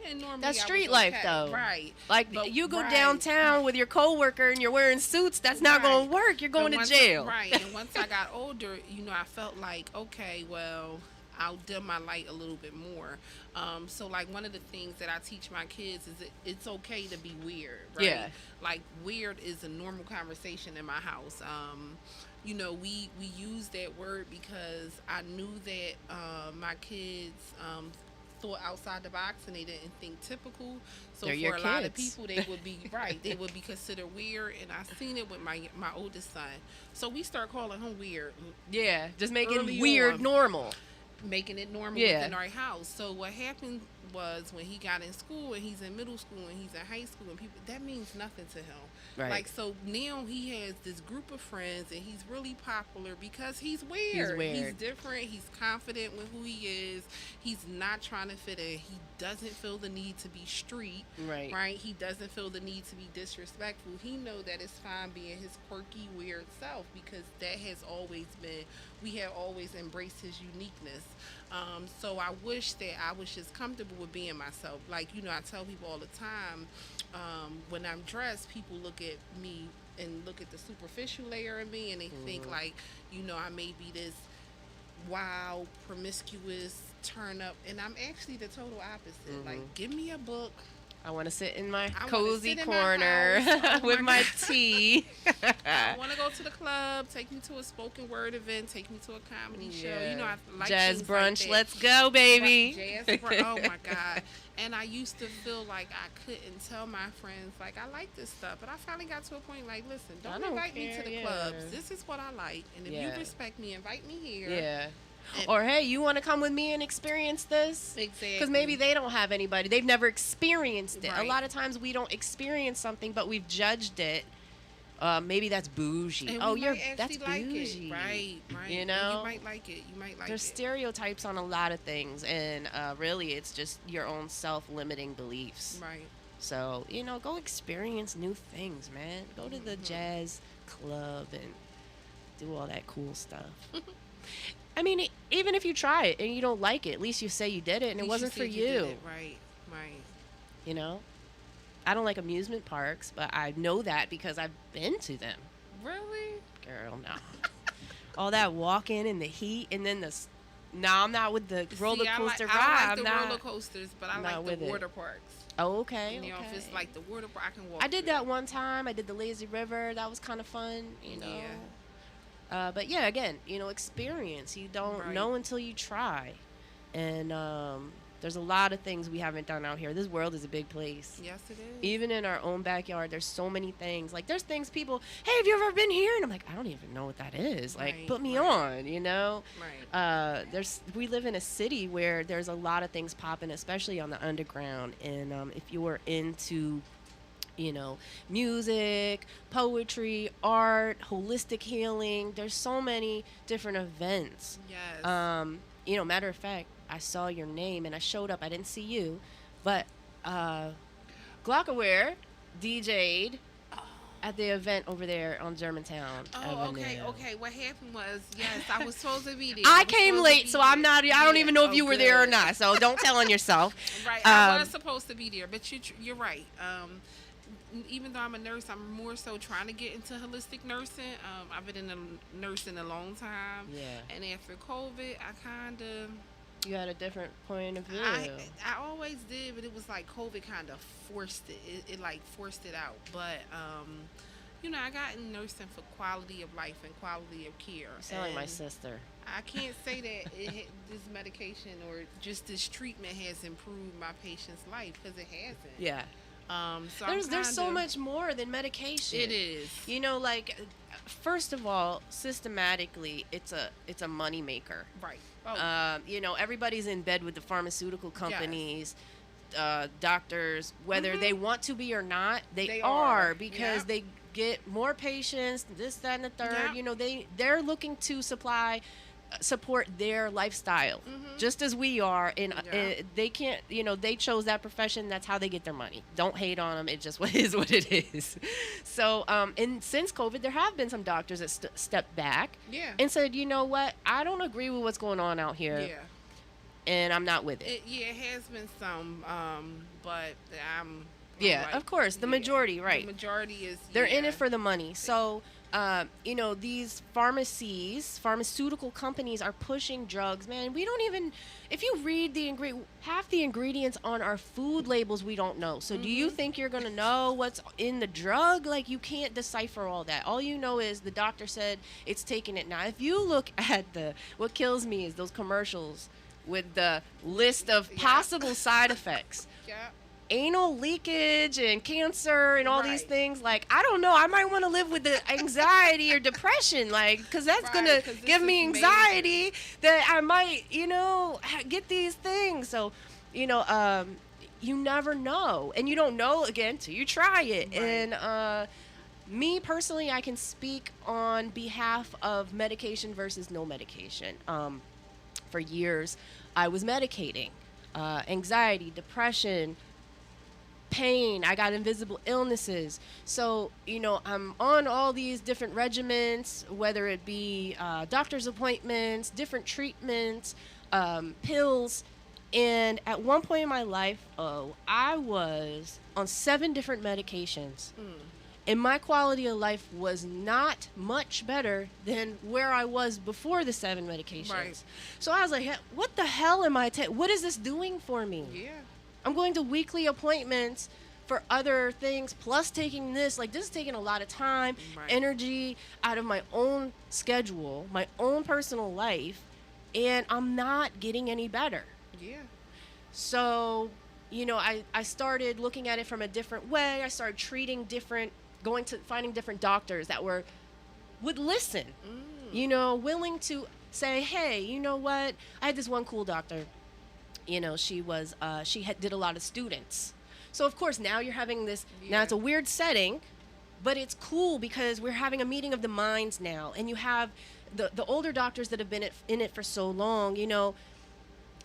And normally That's I street was life, okay. though. Right. Like, But- you go right. downtown with your coworker and you're wearing suits, that's not Right. going to work. You're going But to once- jail. Right. And once I got older, you know, I felt like, okay, well, I'll dim my light a little bit more. So, like, one of the things that I teach my kids is it's okay to be weird, right? Yeah. Like, weird is a normal conversation in my house. You know, we use that word because I knew that my kids thought outside the box and they didn't think typical. So They're for your a lot of kids. people, they would be right. They would be considered weird, and I seen it with my oldest son. So we start calling him weird, Yeah, just making Early weird on. normal. making it normal Yeah. within our house. So what happened was when he got in school and he's in middle school and he's in high school and people, that means nothing to him. Right. Like, so now he has this group of friends and he's really popular because he's weird. He's different. He's confident with who he is. He's not trying to fit in. He doesn't feel the need to be street. Right. Right. He doesn't feel the need to be disrespectful. He know that it's fine being his quirky, weird self because that has always been, we have always embraced his uniqueness. So I wish that I was just comfortable with being myself. Like, I tell people all the time, when I'm dressed, people look at me and look at the superficial layer of me, and they think like, I may be this wild, promiscuous turn up, and I'm actually the total opposite. Like, give me a book. I want to sit in my I wanna cozy sit in my corner house. Oh with my my tea. I want to go to the club, take me to a spoken word event, take me to a comedy show. I like Jazz things brunch, like that. let's go, baby. Jazz brunch, oh my God. And I used to feel like I couldn't tell my friends, like, I like this stuff. But I finally got to a point, like, listen, don't invite me to the clubs. This is what I like. And if you respect me, invite me here. Yeah. Or, hey, you want to come with me and experience this? Exactly. Because maybe they don't have anybody. They've never experienced it. Right. A lot of times we don't experience something, but we've judged it. Maybe that's bougie. And that's like bougie. It. Right. You know? And you might like it. There's stereotypes on a lot of things, and really it's just your own self-limiting beliefs. Right. So, go experience new things, man. Go to the jazz club and do all that cool stuff. I mean, even if you try it and you don't like it, at least you say you did it and it wasn't for you. Right. I don't like amusement parks, but I know that because I've been to them. Really? Girl, no. All that walking in the heat, and then no, I'm not with the roller coaster ride. I like the roller coasters, but I like the water parks. Oh, okay. If it's like the water park, I can walk. I did that one time. I did the lazy river. That was kind of fun. Yeah. But yeah, again, experience. You don't know until you try, and there's a lot of things we haven't done out here. This world is a big place. Yes, it is. Even in our own backyard, there's so many things. Like, there's things people, hey, have you ever been here? And I'm like, I don't even know what that is. Like, put me on, Right. We live in a city where there's a lot of things popping, especially on the underground. And if you were into music, poetry, art, holistic healing, there's so many different events. Yes. Matter of fact, I saw your name and I showed up. I didn't see you, but Glockaware DJ'd at the event over there on Germantown Avenue. Okay. What happened was, yes, I was supposed to be there. I came late, so I'm not. I don't even know if you were there or not. So don't tell on yourself. Right, I was supposed to be there, but you're right. Even though I'm a nurse, I'm more so trying to get into holistic nursing. I've been in nursing a long time. Yeah. And after COVID, I kind of... You had a different point of view. I always did, but it was like COVID kind of forced it. It like forced it out. But, I got in nursing for quality of life and quality of care. You sound like my sister. I can't say that this medication or just this treatment has improved my patient's life, because it hasn't. Yeah. So there's so much more than medication. It is. First of all, systematically, it's a money maker. Right. Everybody's in bed with the pharmaceutical companies, doctors, whether they want to be or not, they are, because they get more patients, this, that, and the third. They're looking to support their lifestyle, just as we are, and they can't, they chose that profession. That's how they get their money. Don't hate on them. It just is what it is. So and since COVID, there have been some doctors that stepped back and said, you know what, I don't agree with what's going on out here, and I'm not with it. It has been some, but I'm of course, the majority, right? The majority is they're in it for the money. So these pharmaceutical companies are pushing drugs, man. We don't even, if you read half the ingredients on our food labels, we don't know. So do you think you're going to know what's in the drug? Like, you can't decipher all that. All you know is the doctor said it's taking it. Now, if you look at what kills me is those commercials with the list of possible side effects. Anal leakage and cancer and all these things. Like, I don't know. I might want to live with the anxiety or depression, like, because that's going to give me anxiety that I might, get these things. So, you never know. And you don't know, again, till you try it. Right. And me, personally, I can speak on behalf of medication versus no medication. For years, I was medicating anxiety, depression, pain. I got invisible illnesses. So, I'm on all these different regimens, whether it be doctor's appointments, different treatments. pills. And at one point in my life, I was on 7 different medications. And my quality of life was not much better than where I was before the 7 medications. Right. So I was like, what the hell am I what is this doing for me? Yeah. I'm going to weekly appointments for other things, plus taking this. Like, this is taking a lot of time, Right. energy out of my own schedule, my own personal life, and I'm not getting any better. Yeah. So, I started looking at it from a different way. I started treating finding different doctors that would listen, willing to say, hey, you know what? I had this one cool doctor. She did a lot of students. So of course now you're having this, now it's a weird setting, but it's cool because we're having a meeting of the minds now. And you have the older doctors that have been in it for so long,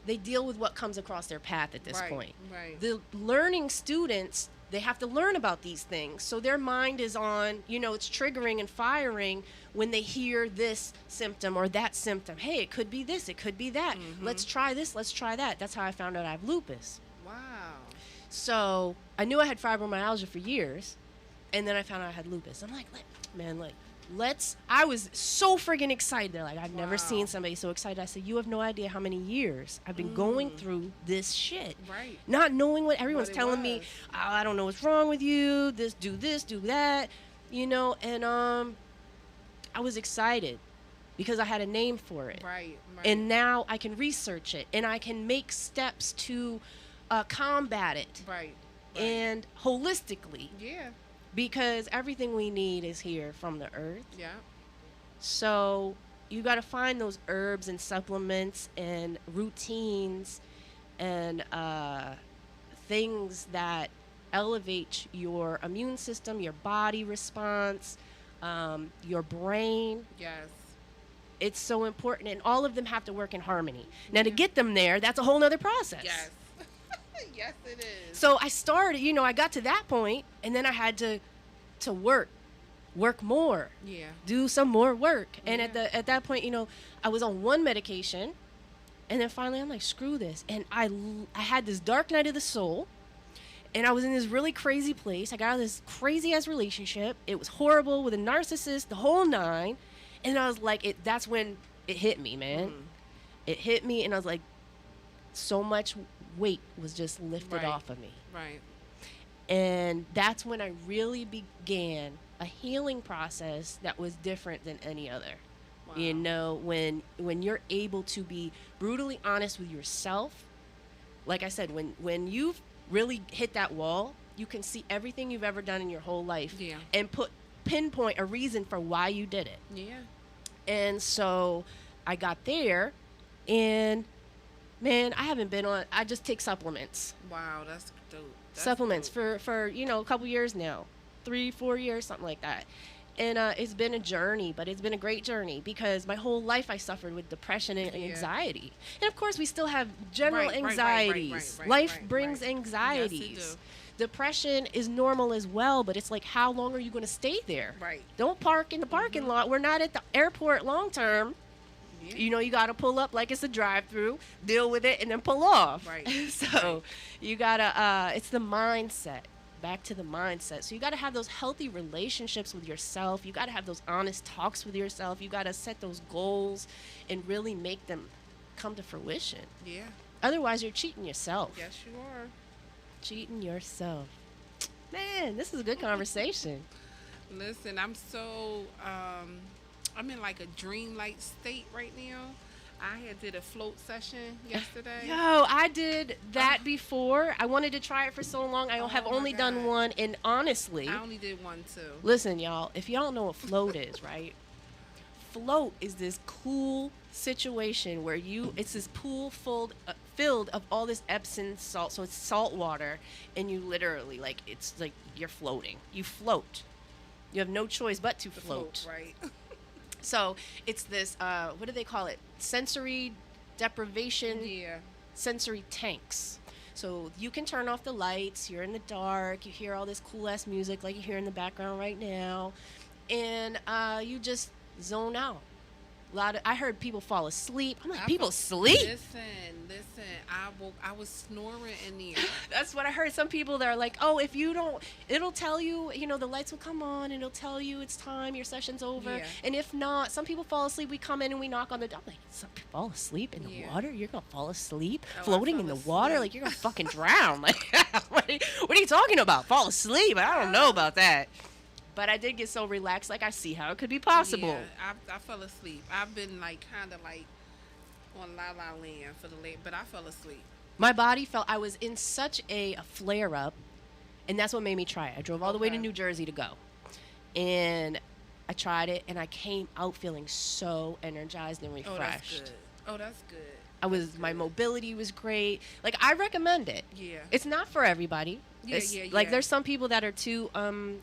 they deal with what comes across their path at this point. Right. The learning students, they have to learn about these things. So their mind is on, it's triggering and firing when they hear this symptom or that symptom. Hey, it could be this, it could be that. Let's try this, let's try that. That's how I found out I have lupus. Wow. So I knew I had fibromyalgia for years, and then I found out I had lupus. I'm like, I was so friggin' excited. Like, I've never seen somebody so excited. I said, you have no idea how many years I've been going through this shit. Right. Not knowing what everyone's telling me. Oh, I don't know what's wrong with you. This, do that. And I was excited because I had a name for it. Right. And now I can research it, and I can make steps to combat it. Right. And holistically. Yeah. Because everything we need is here from the earth. Yeah. So you got to find those herbs and supplements and routines and things that elevate your immune system, your body response, your brain. Yes. It's so important, and all of them have to work in harmony. Now, to get them there, that's a whole nother process. Yes. Yes, it is. So I started, I got to that point, and then I had to work more. Yeah. Do some more work. And at that point, I was on one medication, and then finally I'm like, screw this. And I had this dark night of the soul, and I was in this really crazy place. I got out of this crazy ass relationship. It was horrible with a narcissist, the whole 9. And I was like, that's when it hit me, man. It hit me, and I was like, so much weight was just lifted off of me. Right. And that's when I really began a healing process that was different than any other. Wow. When you're able to be brutally honest with yourself, like I said, when you've really hit that wall, you can see everything you've ever done in your whole life and pinpoint a reason for why you did it. Yeah. And so I got there, and man, I just take supplements. Wow, that's dope. Supplements for a couple years now, 3-4 years, something like that. And it's been a journey, but it's been a great journey because my whole life I suffered with depression and anxiety. And of course we still have general anxieties. Life brings anxieties. Yes, it do. Depression is normal as well, but it's like, how long are you going to stay there? Right. Don't park in the parking lot. We're not at the airport long term. Yeah. You got to pull up like it's a drive-through, deal with it, and then pull off. Right. So you got to, it's the mindset. Back to the mindset. So you got to have those healthy relationships with yourself. You got to have those honest talks with yourself. You got to set those goals and really make them come to fruition. Yeah. Otherwise, you're cheating yourself. Yes, you are. Cheating yourself. Man, this is a good conversation. Listen, I'm so, I'm in like a dreamlike state right now. I did a float session yesterday. Yo, I did that before. I wanted to try it for so long. I have only done one, and honestly, I only did one too. Listen, y'all, if y'all don't know what float is, right? Float is this cool situation where it's this pool filled of all this Epsom salt. So it's salt water, and you literally, it's like you're floating. You float. You have no choice but to float. Right. So it's this, what do they call it? Sensory deprivation. Yeah. Sensory tanks. So you can turn off the lights. You're in the dark. You hear all this cool ass music like you hear in the background right now, and you just zone out. I heard people fall asleep. I'm like, I people felt- sleep? Listen. I woke. I was snoring in there. That's what I heard. Some people that are like, oh, if you don't, it'll tell you, the lights will come on and it'll tell you it's time, your session's over. Yeah. And if not, some people fall asleep. We come in and we knock on the door. I'm like, some people fall asleep in the Yeah. water? You're going to fall asleep? Oh, I Floating in fell the water? asleep. Like, you're going to fucking drown. Like, what are you talking about? Fall asleep? I don't know about that. But I did get so relaxed. Like, I see how it could be possible. Yeah, I fell asleep. I've been like kind of like on La La Land for the late, but I fell asleep. My body felt I was in such a flare up, and that's what made me try it. I drove all the way to Okay. New Jersey to go, and I tried it, and I came out feeling so energized and Oh, refreshed. that's good. Oh, that's good. My mobility was great. Like, I recommend it. Yeah. It's not for everybody. Yeah, It's- yeah, Like, yeah. there's some people that are too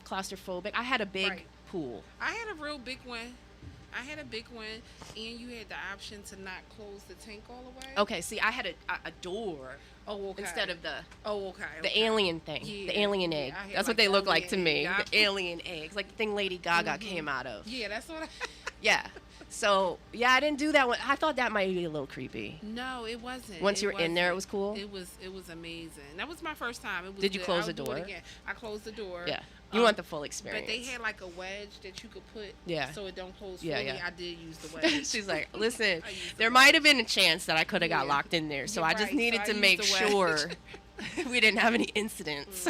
claustrophobic. I had a big Right. pool. I had a real big one. And you had the option to not close the tank all the way. Okay, see, I had a door Oh, okay. instead of the okay. alien thing, Yeah, the alien yeah, egg. I had, That's what like, they the look like to alien me. egg. The alien eggs, like the thing Lady Gaga came out of. Yeah, that's what. Yeah. So yeah, I didn't do that one. I thought that might be a little creepy. No, it wasn't. Once you were in there, it was cool? It was amazing. That was my first time. It was Did you good. close I'll the do it door? again. I closed the door. Yeah. You want the full experience. But they had like a wedge that you could put. Yeah. So it don't close Yeah, fully. yeah. I did use the wedge. She's like, listen, I used the there wedge. might have been a chance that I could have got Yeah. locked in there, so You're I just right, so needed I to used make the sure wedge. we didn't have any incidents.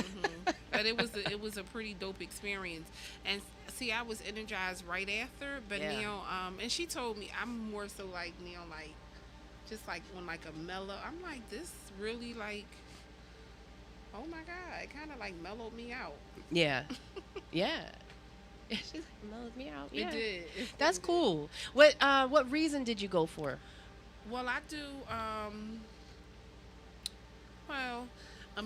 But it was a pretty dope experience. And see, I was energized right after. But Yeah. Neil, and she told me I'm more so like Neil, like just like on like a mellow. I'm like, this really like. Oh my God! It kind of like mellowed me out. Yeah. Yeah. She's like, mellowed me out. Yeah. It did. It That's did. cool. What reason did you go for? Well, I do.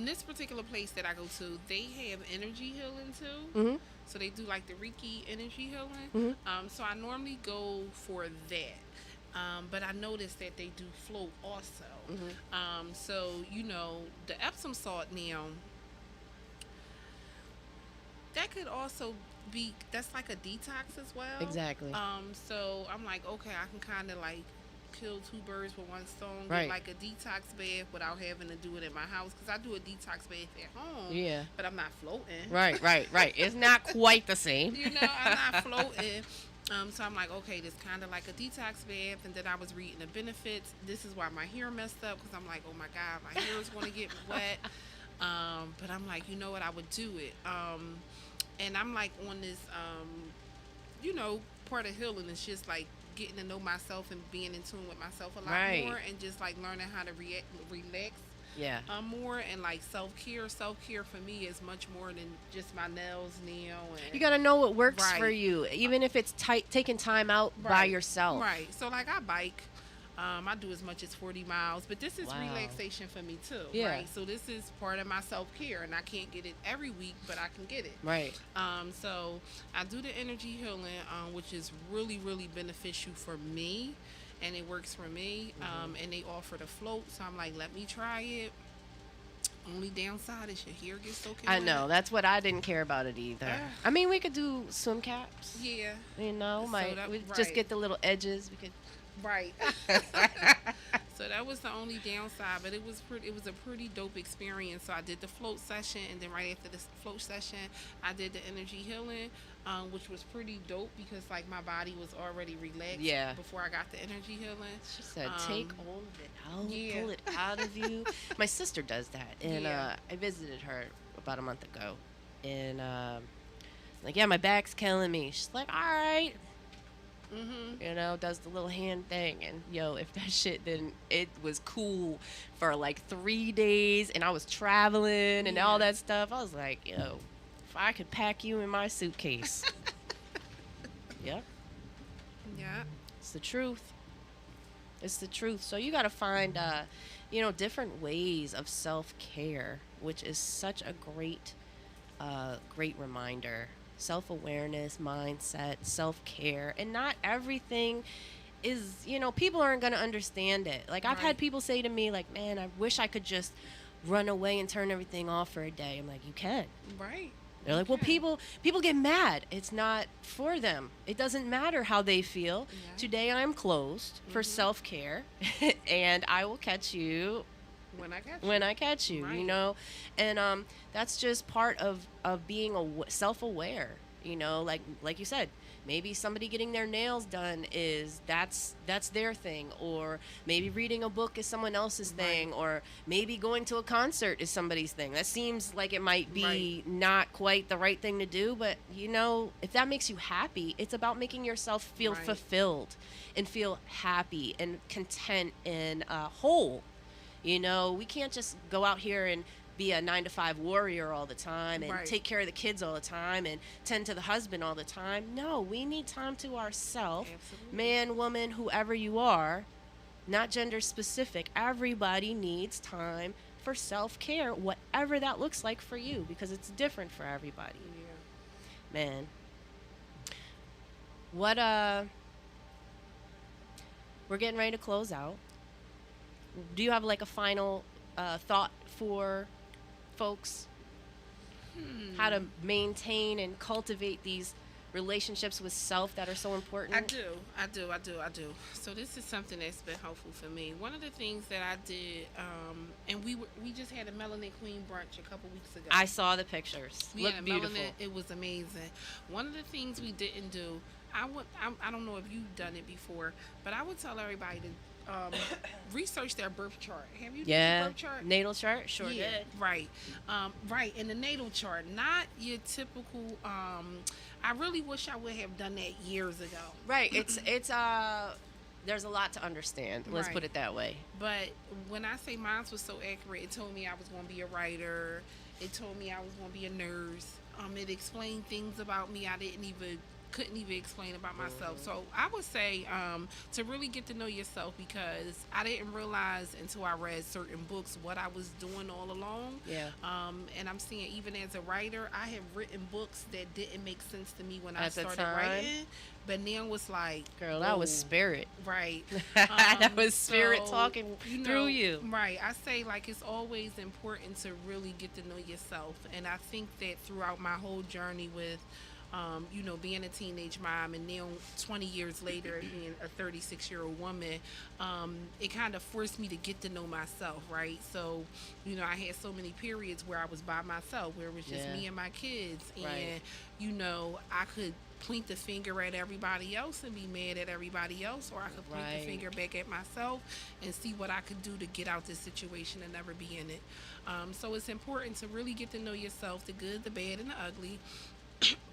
This particular place that I go to, they have energy healing too. Mm-hmm. So they do like the Reiki energy healing. Mm-hmm. So I normally go for that. But I noticed that they do float also. Mm-hmm. So the Epsom salt now. That could also be. That's like a detox as well. Exactly. So I'm like, okay, I can kind of like kill two birds with one stone. Right. Get like a detox bath without having to do it at my house, because I do a detox bath at home. Yeah. But I'm not floating. Right. It's not quite the same. I'm not floating. So I'm like, okay, this kind of like a detox bath. And then I was reading the benefits. This is why my hair messed up, because I'm like, oh my God, my hair is going to get wet. But I'm like, you know what, I would do it. And I'm like on this, part of healing is just like getting to know myself and being in tune with myself a lot Right. more, and just like learning how to relax Yeah. more, and like self-care for me is much more than just my nails, and You got to know what works for Right. you, even if it's taking time out by Right. yourself. Right. So like I bike. I do as much as 40 miles, but this is Wow. relaxation for me too. Yeah. Right. So this is part of my self-care, and I can't get it every week, but I can get it. Right. So I do the energy healing, which is really, really beneficial for me, and it works for me. And they offer the float, so I'm like, let me try it. Only downside is your hair gets soaking I wet. know. That's what I didn't care about it either. Ah. I mean, we could do swim caps. Yeah. We that- just right. get the little edges. We could. Right. So that was the only downside, but it was a pretty dope experience. So I did the float session, and then right after the float session, I did the energy healing, which was pretty dope, because like my body was already relaxed. Yeah. Before I got the energy healing. She said, take all of it out, yeah. pull it out of you. My sister does that, and Yeah. I visited her about a month ago, and like, yeah, my back's killing me. She's like, all right. Does the little hand thing, and if that shit didn't, it was cool for like 3 days, and I was traveling and all that stuff. I was like, if I could pack you in my suitcase. Yep, Yeah. it's the truth. It's the truth. So you got to find, different ways of self-care, which is such a great reminder. Self-awareness, mindset, self-care, and not everything is, people aren't going to understand it. Like, I've had Right. people say to me, like, man, I wish I could just run away and turn everything off for a day. I'm like, you can. Right. They're like, well, Okay. people get mad. It's not for them. It doesn't matter how they feel. Yeah. Today I'm closed for self-care, and I will catch you When I got when I catch you, Right. and that's just part of being self-aware, like you said, maybe somebody getting their nails done that's their thing, or maybe reading a book is someone else's thing, or maybe going to a concert is somebody's thing. That seems like it might be not quite the right thing to do, but if that makes you happy, it's about making yourself feel Right. fulfilled and feel happy and content and whole. We can't just go out here and be a 9 to 5 warrior all the time and Right. take care of the kids all the time and tend to the husband all the time. No, we need time to ourselves, Absolutely. man, woman, whoever you are, not gender specific. Everybody needs time for self-care, whatever that looks like for you, because it's different for everybody. Yeah. Man. What we're getting ready to close out. Do you have like a final thought for folks? How to maintain and cultivate these relationships with self that are so important? I do. So this is something that's been helpful for me. One of the things that I did, and we just had a Melanin Queen brunch a couple weeks ago. I saw the pictures. We Look had a beautiful. melanin. It was amazing. One of the things we didn't do, I don't know if you've done it before, but I would tell everybody to research their birth chart. Have you done Yeah. the birth chart? Natal chart? Sure Yeah, did. right. Right, in the natal chart, not your typical. I really wish I would have done that years ago. Right. It's there's a lot to understand. Let's Right. put it that way. But when I say mine was so accurate, it told me I was going to be a writer. It told me I was going to be a nurse. It explained things about me I couldn't even explain about myself. So I would say to really get to know yourself, because I didn't realize until I read certain books what I was doing all along. Yeah. And I'm seeing, even as a writer, I have written books that didn't make sense to me when I At the started time. writing, but now it's like, Girl, that was whoa. spirit. Right. That was spirit So, talking through you. Right. I say, like, it's always important to really get to know yourself. And I think that throughout my whole journey with, being a teenage mom, and now 20 years later being a 36-year-old woman, it kind of forced me to get to know myself, right? So, I had so many periods where I was by myself, where it was just Yeah. me and my kids. Right. And, I could point the finger at everybody else and be mad at everybody else, or I could point Right. the finger back at myself and see what I could do to get out this situation and never be in it. So it's important to really get to know yourself, the good, the bad, and the ugly,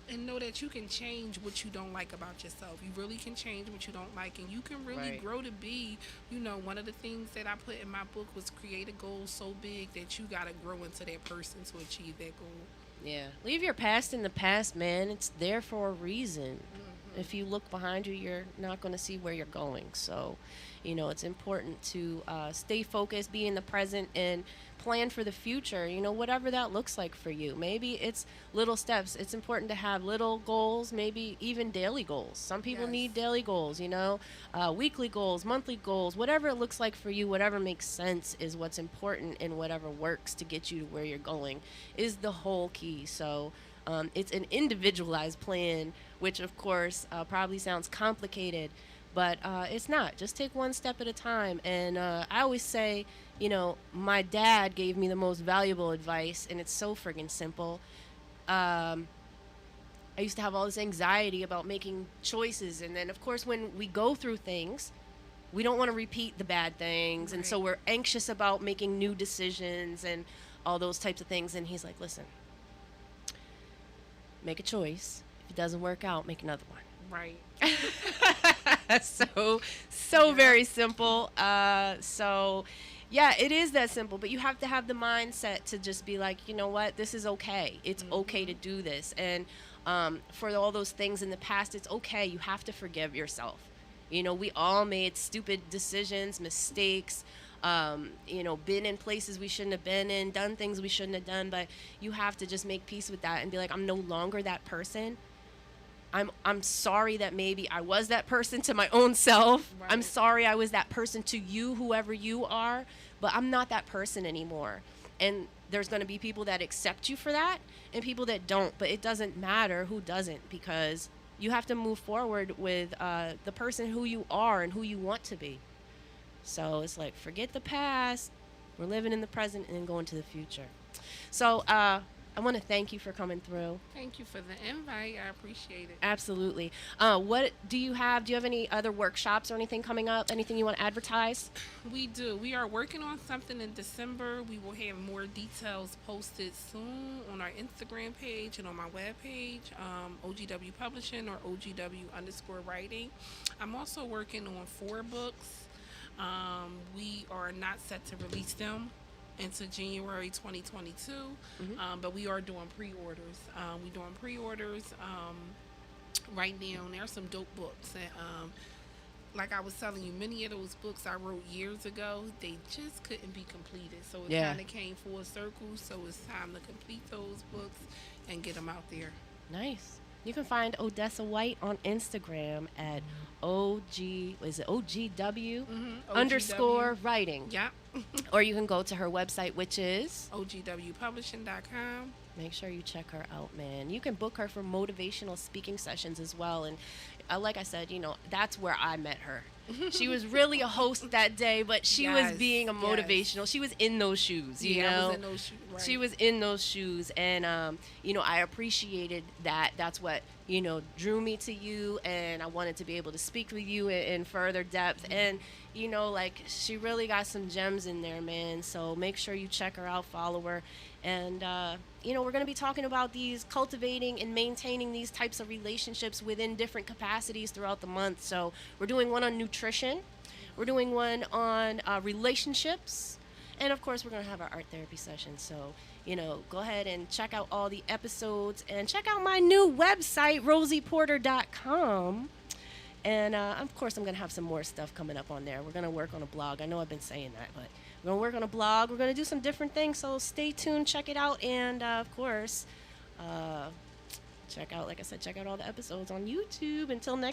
and know that you can change what you don't like about yourself. You really can change what you don't like, and you can really Right. grow to be, one of the things that I put in my book was create a goal so big that you got to grow into that person to achieve that goal. Yeah. Leave your past in the past, man. It's there for a reason. If you look behind you, you're not going to see where you're going. So, it's important to stay focused, be in the present, and plan for the future, whatever that looks like for you. Maybe it's little steps. It's important to have little goals, maybe even daily goals. Some people Yes. need daily goals, weekly goals, monthly goals, whatever it looks like for you, whatever makes sense is what's important, and whatever works to get you to where you're going is the whole key. So, it's an individualized plan, which of course probably sounds complicated, but it's not. Just take one step at a time. And I always say, my dad gave me the most valuable advice, and it's so friggin' simple. I used to have all this anxiety about making choices, and then of course when we go through things, we don't want to repeat the bad things, and so Right. we're anxious about making new decisions and all those types of things. And he's like, listen, make a choice. If it doesn't work out, make another one. Right. so Yeah. very simple. So yeah, it is that simple, but you have to have the mindset to just be like, you know what, this is okay. It's okay to do this. And for all those things in the past, it's okay. You have to forgive yourself. We all made stupid decisions, mistakes, been in places we shouldn't have been in, done things we shouldn't have done, but you have to just make peace with that and be like, I'm no longer that person. I'm sorry that maybe I was that person to my own self. Right. I'm sorry I was that person to you, whoever you are, but I'm not that person anymore. And there's going to be people that accept you for that and people that don't. But it doesn't matter who doesn't, because you have to move forward with the person who you are and who you want to be. So it's like, forget the past. We're living in the present and going to the future. So I want to thank you for coming through. Thank you for the invite. I appreciate it. Absolutely. What do you have? Do you have any other workshops or anything coming up? Anything you want to advertise? We do. We are working on something in December. We will have more details posted soon on our Instagram page and on my webpage, OGW Publishing or OGW_writing. I'm also working on 4 books. We are not set to release them into January 2022, but we are doing pre-orders. We're doing pre-orders right now. And there are some dope books, and like I was telling you, many of those books I wrote years ago, they just couldn't be completed. So it kind of came full circle. So it's time to complete those books and get them out there. Nice. You can find Odessa White on Instagram at OGW underscore writing. Yeah. Or you can go to her website, which is OGWpublishing.com. Make sure you check her out, man. You can book her for motivational speaking sessions as well. And like I said, that's where I met her. She was really a host that day, but she was being a motivational. She was in those shoes, you know? I was in those shoes, right. She was in those shoes. And, I appreciated that. That's what, drew me to you. And I wanted to be able to speak with you in further depth. And, she really got some gems in there, man. So make sure you check her out, follow her. And, we're going to be talking about cultivating and maintaining these types of relationships within different capacities throughout the month. So we're doing one on nutrition. We're doing one on relationships. And, of course, we're going to have our art therapy session. So, go ahead and check out all the episodes and check out my new website, rosieporter.com. And, of course, I'm going to have some more stuff coming up on there. We're going to work on a blog. I know I've been saying that, but we're going to work on a blog. We're going to do some different things, so stay tuned. Check it out. And, of course, check out all the episodes on YouTube. Until next